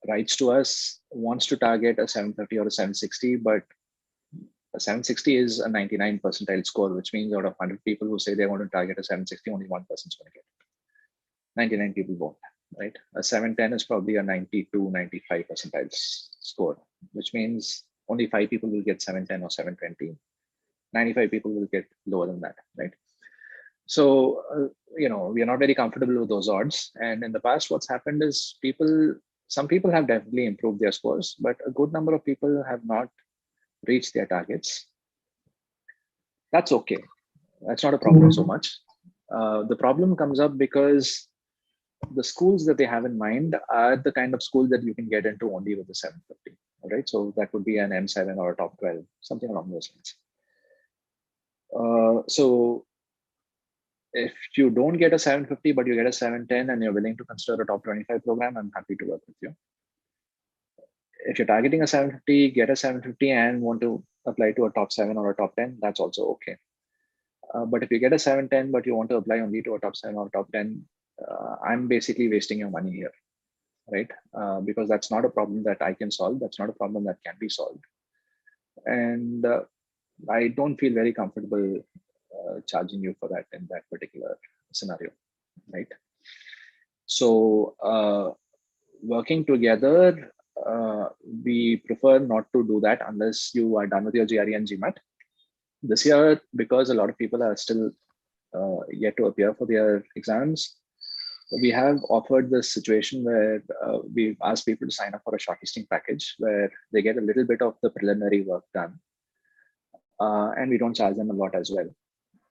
writes to us wants to target a 730 or a 760, but a 760 is a 99 percentile score, which means out of 100 people who say they want to target a 760, only 1 person's going to get it. 99 people won't, right? A 710 is probably a 92, 95 percentile score, which means only 5 people will get 710 or 720. 95 people will get lower than that, right? So, we are not very comfortable with those odds. And in the past, what's happened is some people have definitely improved their scores, but a good number of people have not reached their targets. That's okay. That's not a problem so much. The problem comes up because the schools that they have in mind are the kind of schools that you can get into only with the 750, all right? So that would be an M7 or a top 12, something along those lines. So if you don't get a 750, but you get a 710 and you're willing to consider a top 25 program, I'm happy to work with you. If you're targeting a 750, get a 750 and want to apply to a top 7 or a top 10, that's also okay. But if you get a 710, but you want to apply only to a top 7 or top 10, I'm basically wasting your money here, right? Because that's not a problem that I can solve. That's not a problem that can be solved. And I don't feel very comfortable charging you for that in that particular scenario, right? So working together, we prefer not to do that unless you are done with your GRE and GMAT. This year, because a lot of people are still yet to appear for their exams, we have offered this situation where we've asked people to sign up for a shortlisting package where they get a little bit of the preliminary work done. And we don't charge them a lot as well.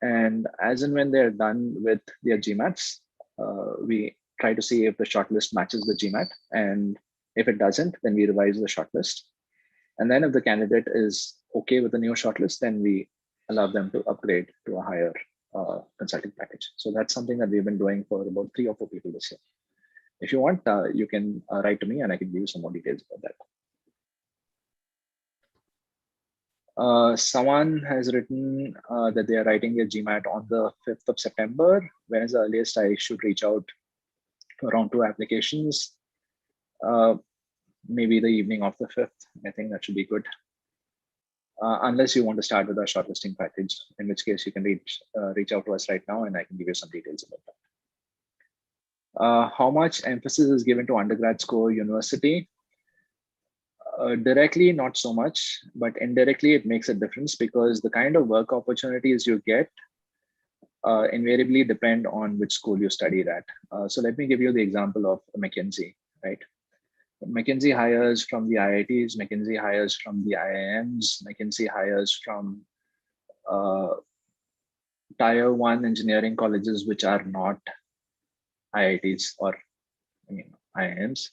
And as and when they're done with their GMATs, we try to see if the shortlist matches the GMAT. And if it doesn't, then we revise the shortlist. And then if the candidate is okay with the new shortlist, then we allow them to upgrade to a higher consulting package. So that's something that we've been doing for about 3 or 4 people this year. If you want, you can write to me and I can give you some more details about that. Someone has written that they are writing their GMAT on the 5th of September. When is the earliest I should reach out to around 2 applications? Maybe the evening of the 5th. I think that should be good. Unless you want to start with a shortlisting package, in which case you can reach out to us right now and I can give you some details about that. How much emphasis is given to undergrad score university? Directly, not so much, but indirectly it makes a difference because the kind of work opportunities you get invariably depend on which school you studied at. So let me give you the example of McKinsey, right? McKinsey hires from the IITs, McKinsey hires from the IIMs, McKinsey hires from tier 1 engineering colleges, which are not IITs or IIMs.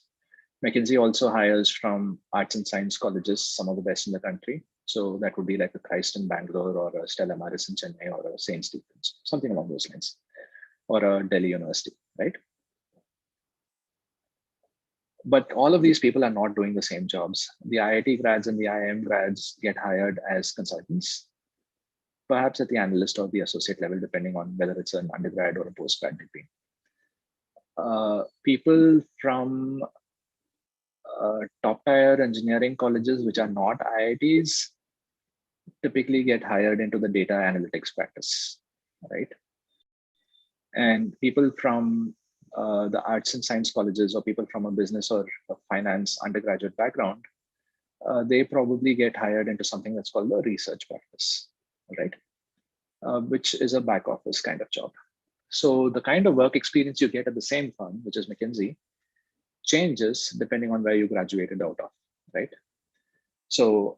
McKinsey also hires from arts and science colleges, some of the best in the country. So that would be like a Christ in Bangalore or a Stella Maris in Chennai or a St. Stephen's, something along those lines, or a Delhi University, right? But all of these people are not doing the same jobs. The IIT grads and the IIM grads get hired as consultants, perhaps at the analyst or the associate level, depending on whether it's an undergrad or a postgrad degree. People from top tier engineering colleges, which are not IITs, typically get hired into the data analytics practice, right? And people from the arts and science colleges or people from a business or a finance undergraduate background, they probably get hired into something that's called the research practice, right? Which is a back office kind of job. So the kind of work experience you get at the same firm, which is McKinsey, changes depending on where you graduated out of, right? So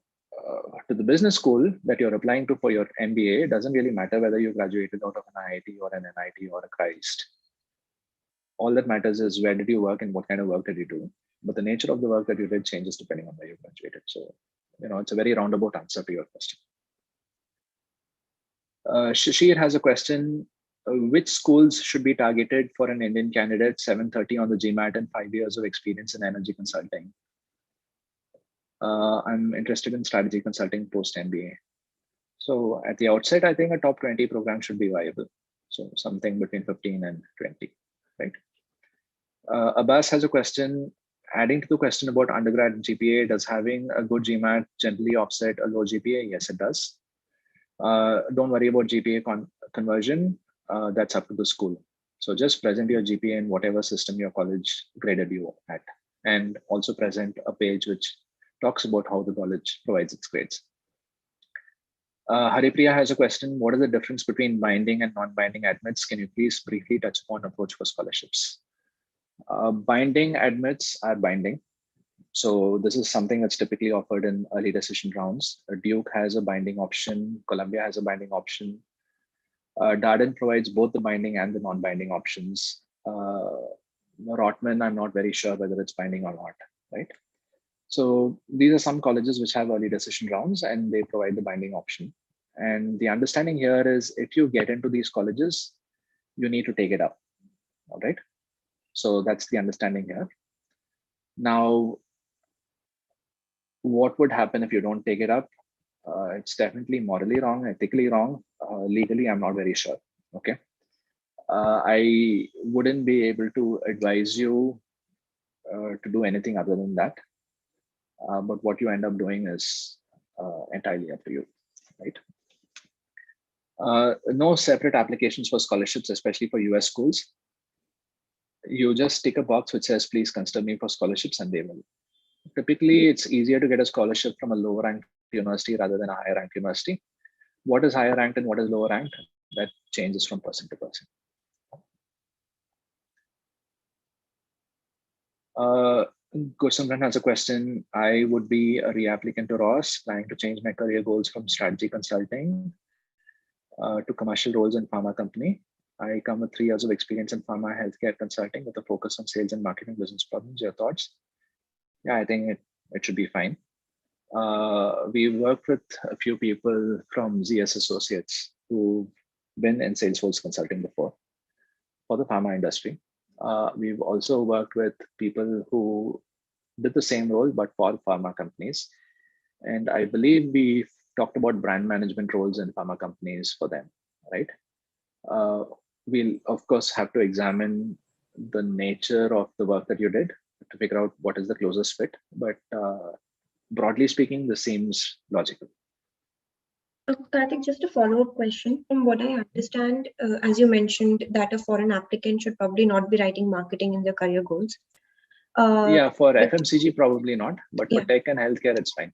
to the business school that you're applying to for your MBA, it doesn't really matter whether you graduated out of an IIT or an NIT or a Christ. All that matters is where did you work and what kind of work did you do. But the nature of the work that you did changes depending on where you graduated. So, it's a very roundabout answer to your question. Shashir has a question. Which schools should be targeted for an Indian candidate, 730 on the GMAT and 5 years of experience in energy consulting? I'm interested in strategy consulting post-MBA. So at the outset, I think a top 20 program should be viable. So something between 15 and 20, right? Abbas has a question. Adding to the question about undergrad GPA, does having a good GMAT generally offset a low GPA? Yes, it does. Don't worry about GPA conversion. That's up to the school. So just present your GPA in whatever system your college graded you at, and also present a page which talks about how the college provides its grades. Haripriya has a question. What is the difference between binding and non-binding admits? Can you please briefly touch upon approach for scholarships? Binding admits are binding. So this is something that's typically offered in early decision rounds. Duke has a binding option. Columbia has a binding option. Darden provides both the binding and the non-binding options. Rotman, I'm not very sure whether it's binding or not, right? So these are some colleges which have early decision rounds and they provide the binding option. And the understanding here is if you get into these colleges, you need to take it up, all right? So that's the understanding here. Now, what would happen if you don't take it up? It's definitely morally wrong, ethically wrong. Legally, I'm not very sure, okay? I wouldn't be able to advise you to do anything other than that. But what you end up doing is entirely up to you, right? No separate applications for scholarships, especially for US schools. You just tick a box which says, please consider me for scholarships, and they will, Typically, it's easier to get a scholarship from a lower ranked university rather than a higher ranked university. What is higher ranked and what is lower ranked? That changes from person to person. Gursimran has a question. I would be a reapplicant to Ross, planning to change my career goals from strategy consulting to commercial roles in pharma company. I come with 3 years of experience in pharma healthcare consulting with a focus on sales and marketing business problems. Your thoughts? Yeah, I think it should be fine. We worked with a few people from ZS Associates who've been in Salesforce consulting before for the pharma industry. We've also worked with people who did the same role, but for pharma companies. And I believe we talked about brand management roles in pharma companies for them, right? We'll of course have to examine the nature of the work that you did to figure out what is the closest fit. But broadly speaking, this seems logical. Karthik, just a follow-up question. From what I understand, as you mentioned, that a foreign applicant should probably not be writing marketing in their career goals. Yeah, for FMCG, probably not, but for tech and healthcare, it's fine.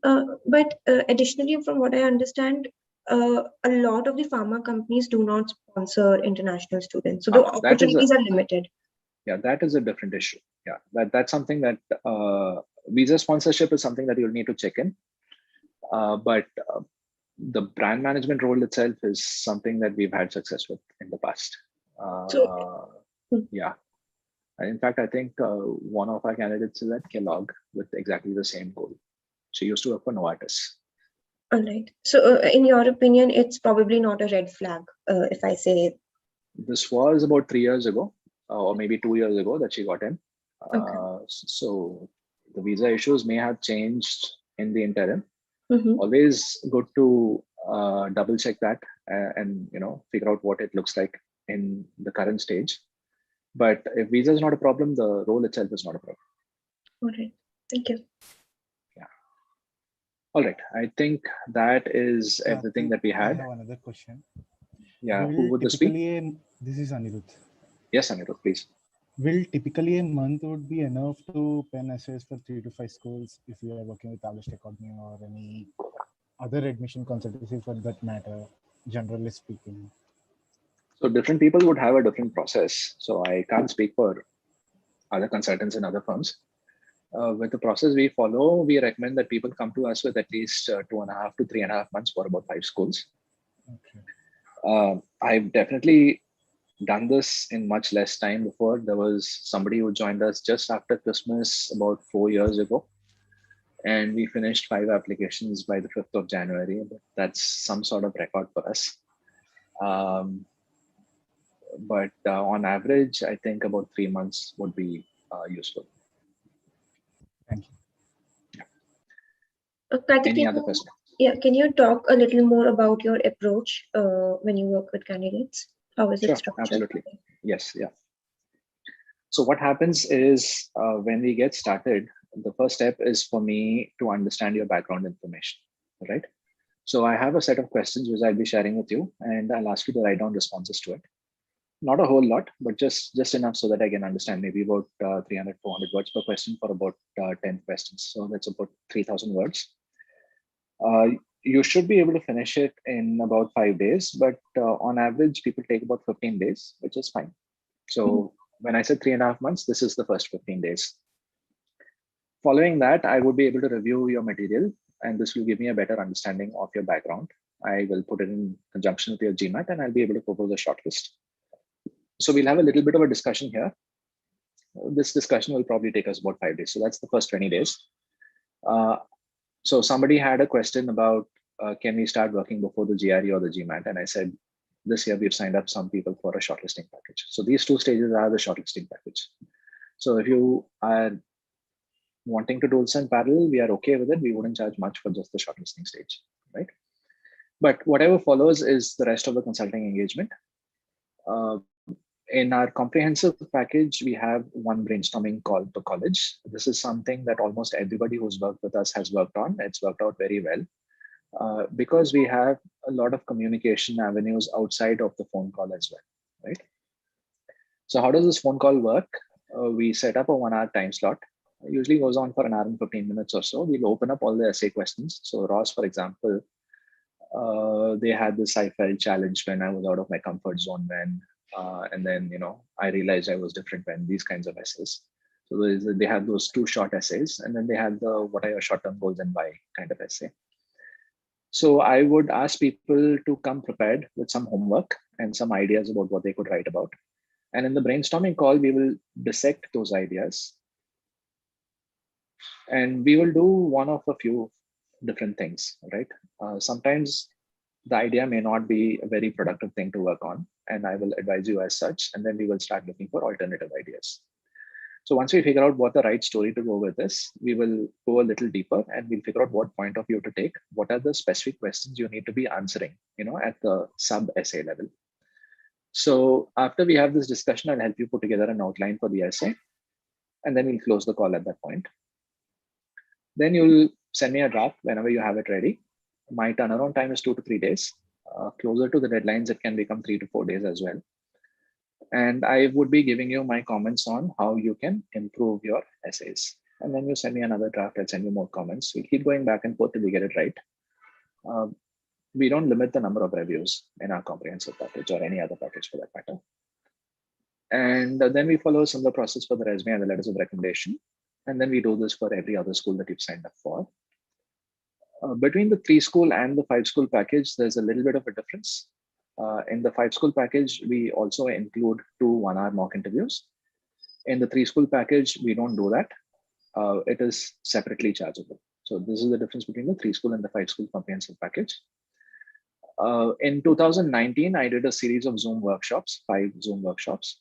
But additionally, from what I understand, a lot of the pharma companies do not sponsor international students. So the opportunities are limited. Yeah, that is a different issue. Yeah, that's something that visa sponsorship is something that you'll need to check in. But the brand management role itself is something that we've had success with in the past. Yeah. In fact, I think one of our candidates is at Kellogg with exactly the same goal. She used to work for Novartis. All right. So in your opinion, it's probably not a red flag, if I say. This was about 3 years ago, or maybe 2 years ago that she got in. Okay. So the visa issues may have changed in the interim. Mm-hmm. Always good to double check that and figure out what it looks like in the current stage. But if visa is not a problem, the role itself is not a problem. All right. Thank you. Yeah. All right. I think that is everything that we had. I have another question. Yeah. Who would this be? This is Anirudh. Yes, Anirudh, please. Will typically a month would be enough to pen essays for 3 to 5 schools if you are working with established academy or any other admission consultancy for that matter, generally speaking? So different people would have a different process. So I can't speak for other consultants in other firms. With the process we follow, we recommend that people come to us with at least 2.5 to 3.5 months for about 5 schools. Okay. I've definitely done this in much less time before. There was somebody who joined us just after Christmas about 4 years ago. And we finished 5 applications by the 5th of January. That's some sort of record for us. But on average, I think about 3 months would be useful. Thank you. Karthik, Any other questions? Yeah, can you talk a little more about your approach when you work with candidates? How is it structured? Absolutely. Yes, yeah. So what happens is when we get started, the first step is for me to understand your background information, right? So I have a set of questions which I'll be sharing with you, and I'll ask you to write down responses to it. Not a whole lot, but just enough so that I can understand, maybe about 300, 400 words per question for about 10 questions. So that's about 3,000 words. You should be able to finish it in about 5 days, but on average, people take about 15 days, which is fine. So when I said 3.5 months, this is the first 15 days. Following that, I would be able to review your material, and this will give me a better understanding of your background. I will put it in conjunction with your GMAT, and I'll be able to propose a shortlist. So we'll have a little bit of a discussion here. This discussion will probably take us about 5 days. So that's the first 20 days. So somebody had a question about, can we start working before the GRE or the GMAT? And I said, this year we've signed up some people for a shortlisting package. So these 2 stages are the shortlisting package. So if you are wanting to do this in parallel, we are okay with it. We wouldn't charge much for just the shortlisting stage, right? But whatever follows is the rest of the consulting engagement. In our comprehensive package, we have one brainstorming call to college. This is something that almost everybody who's worked with us has worked on. It's worked out very well because we have a lot of communication avenues outside of the phone call as well, right? So how does this phone call work? We set up a 1-hour time slot. Usually goes on for an hour and 15 minutes or so. We'll open up all the essay questions. So Ross, for example, they had this I felt challenged when I was out of my comfort zone when, and then, I realized I was different when, these kinds of essays. So they had those 2 short essays, and then they had the what are your short-term goals and why kind of essay. So I would ask people to come prepared with some homework and some ideas about what they could write about. And in the brainstorming call, we will dissect those ideas. And we will do one of a few different things, right? Sometimes the idea may not be a very productive thing to work on, and I will advise you as such, and then we will start looking for alternative ideas. So once we figure out what the right story to go with is, we will go a little deeper and we'll figure out what point of view to take. What are the specific questions you need to be answering, at the sub essay level. So after we have this discussion, I'll help you put together an outline for the essay, and then we'll close the call at that point. Then you'll send me a draft whenever you have it ready. My turnaround time is 2 to 3 days. Closer to the deadlines, it can become 3 to 4 days as well. And I would be giving you my comments on how you can improve your essays. And then you send me another draft, I'll send you more comments. We'll keep going back and forth till we get it right. We don't limit the number of reviews in our comprehensive package or any other package for that matter. And then we follow a similar process for the resume and the letters of recommendation. And then we do this for every other school that you've signed up for. Between the 3-school and the 5-school package, there's a little bit of a difference. In the 5-school package, we also include 2 one-hour mock interviews. In the 3-school package, we don't do that. It is separately chargeable. So this is the difference between the 3-school and the 5-school comprehensive package. In 2019, I did a series of Zoom workshops, 5 Zoom workshops.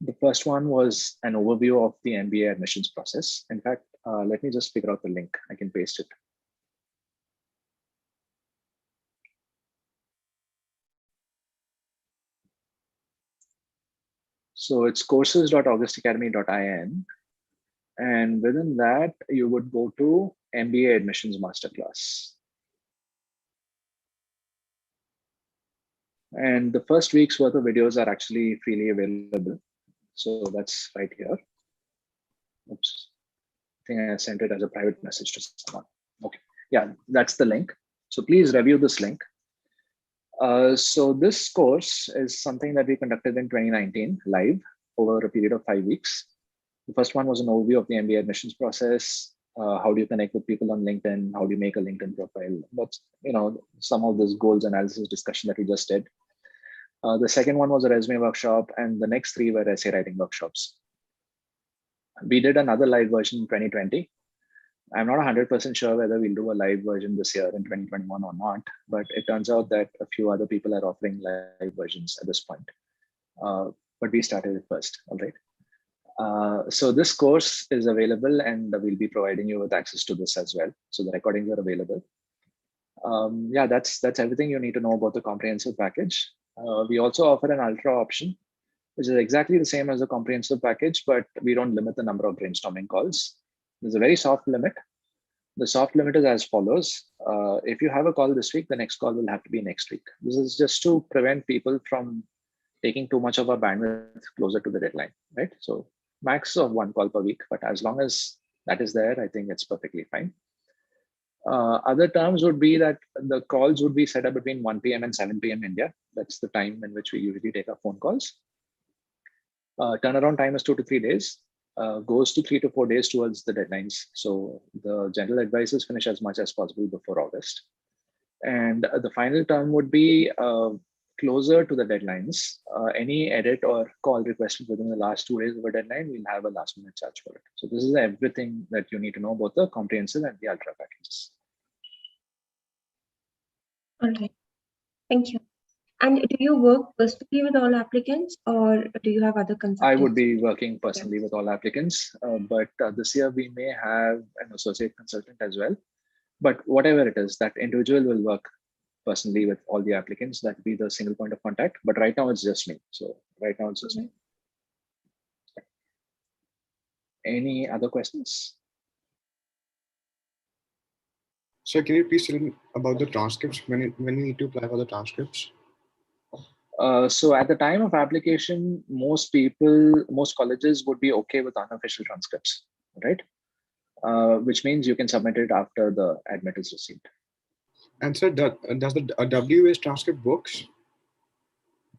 The first one was an overview of the MBA admissions process. In fact, let me just figure out the link. I can paste it. So it's courses.augustacademy.in. And within that, you would go to MBA Admissions Masterclass. And the first week's worth of videos are actually freely available. So that's right here. Oops. I think I sent it as a private message to someone. Okay. Yeah, that's the link. So please review this link. So this course is something that we conducted in 2019 live over a period of 5 weeks. The first one was an overview of the MBA admissions process. How do you connect with people on LinkedIn? How do you make a LinkedIn profile? What's, some of this goals analysis discussion that we just did. The second one was a resume workshop, and the next 3 were essay writing workshops. We did another live version in 2020. I'm not 100% sure whether we'll do a live version this year in 2021 or not, but it turns out that a few other people are offering live versions at this point. But we started it first, all right? So this course is available, and we'll be providing you with access to this as well. So the recordings are available. Yeah, that's everything you need to know about the comprehensive package. We also offer an ultra option, which is exactly the same as the comprehensive package, but we don't limit the number of brainstorming calls. There's a very soft limit. The soft limit is as follows. If you have a call this week, the next call will have to be next week. This is just to prevent people from taking too much of our bandwidth closer to the deadline, right? So max of 1 call per week, but as long as that is there, I think it's perfectly fine. Other terms would be that the calls would be set up between 1 p.m. and 7 p.m. India. That's the time in which we usually take our phone calls. Turnaround time is 2 to 3 days. Goes to 3 to 4 days towards the deadlines. So the general advice is finish as much as possible before August. And the final term would be closer to the deadlines. Any edit or call requested within the last 2 days of a deadline, we'll have a last minute charge for it. So this is everything that you need to know about the comprehensive and the ultra packages. All right. Thank you. And do you work personally with all applicants, or do you have other consultants? I would be working personally with all applicants, but this year we may have an associate consultant as well. But whatever it is, that individual will work personally with all the applicants. That would be the single point of contact. But right now it's just me. So right now it's just me. Any other questions? So can you please tell me about the transcripts, when you need to apply for the transcripts? So at the time of application, most colleges would be okay with unofficial transcripts, right? Which means you can submit it after the admit is received. And so does the WS transcript works?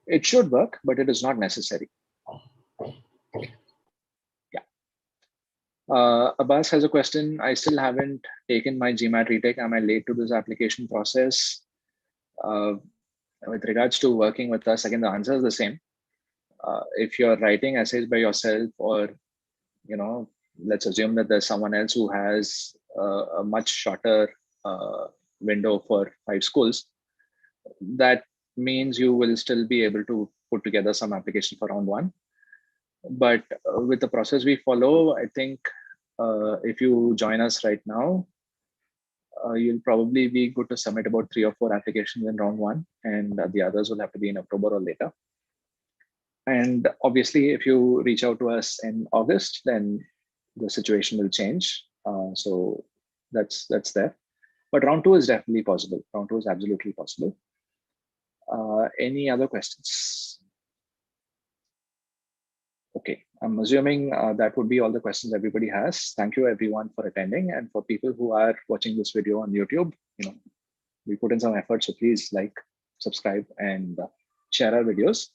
It should work, but it is not necessary. Yeah. Abbas has a question. I still haven't taken my GMAT retake. Am I late to this application process? With regards to working with us, again, the answer is the same. If you're writing essays by yourself, or let's assume that there's someone else who has a much shorter window for 5 schools, that means you will still be able to put together some application for round 1. But with the process we follow, I think if you join us right now, you'll probably be good to submit about 3 or 4 applications in round 1, and the others will have to be in October or later. And obviously, if you reach out to us in August, then the situation will change. So that's there. But round 2 is definitely possible. Round 2 is absolutely possible. Any other questions? Okay, I'm assuming that would be all the questions everybody has. Thank you everyone for attending, and for people who are watching this video on YouTube, we put in some effort, so please like, subscribe, and share our videos.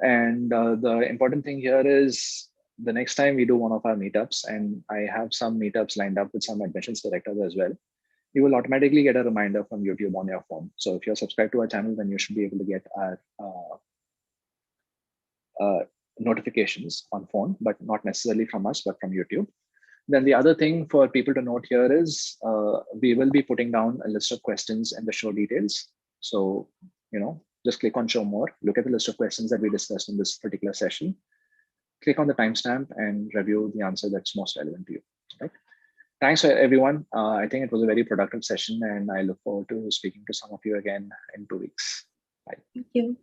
And the important thing here is the next time we do one of our meetups, and I have some meetups lined up with some admissions directors as well, you will automatically get a reminder from YouTube on your phone. So if you're subscribed to our channel, then you should be able to get our notifications on phone, but not necessarily from us, but from YouTube. Then the other thing for people to note here is we will be putting down a list of questions in the show details. So, just click on show more, look at the list of questions that we discussed in this particular session, click on the timestamp and review the answer that's most relevant to you. Right? Thanks everyone. I think it was a very productive session, and I look forward to speaking to some of you again in 2 weeks. Bye. Thank you.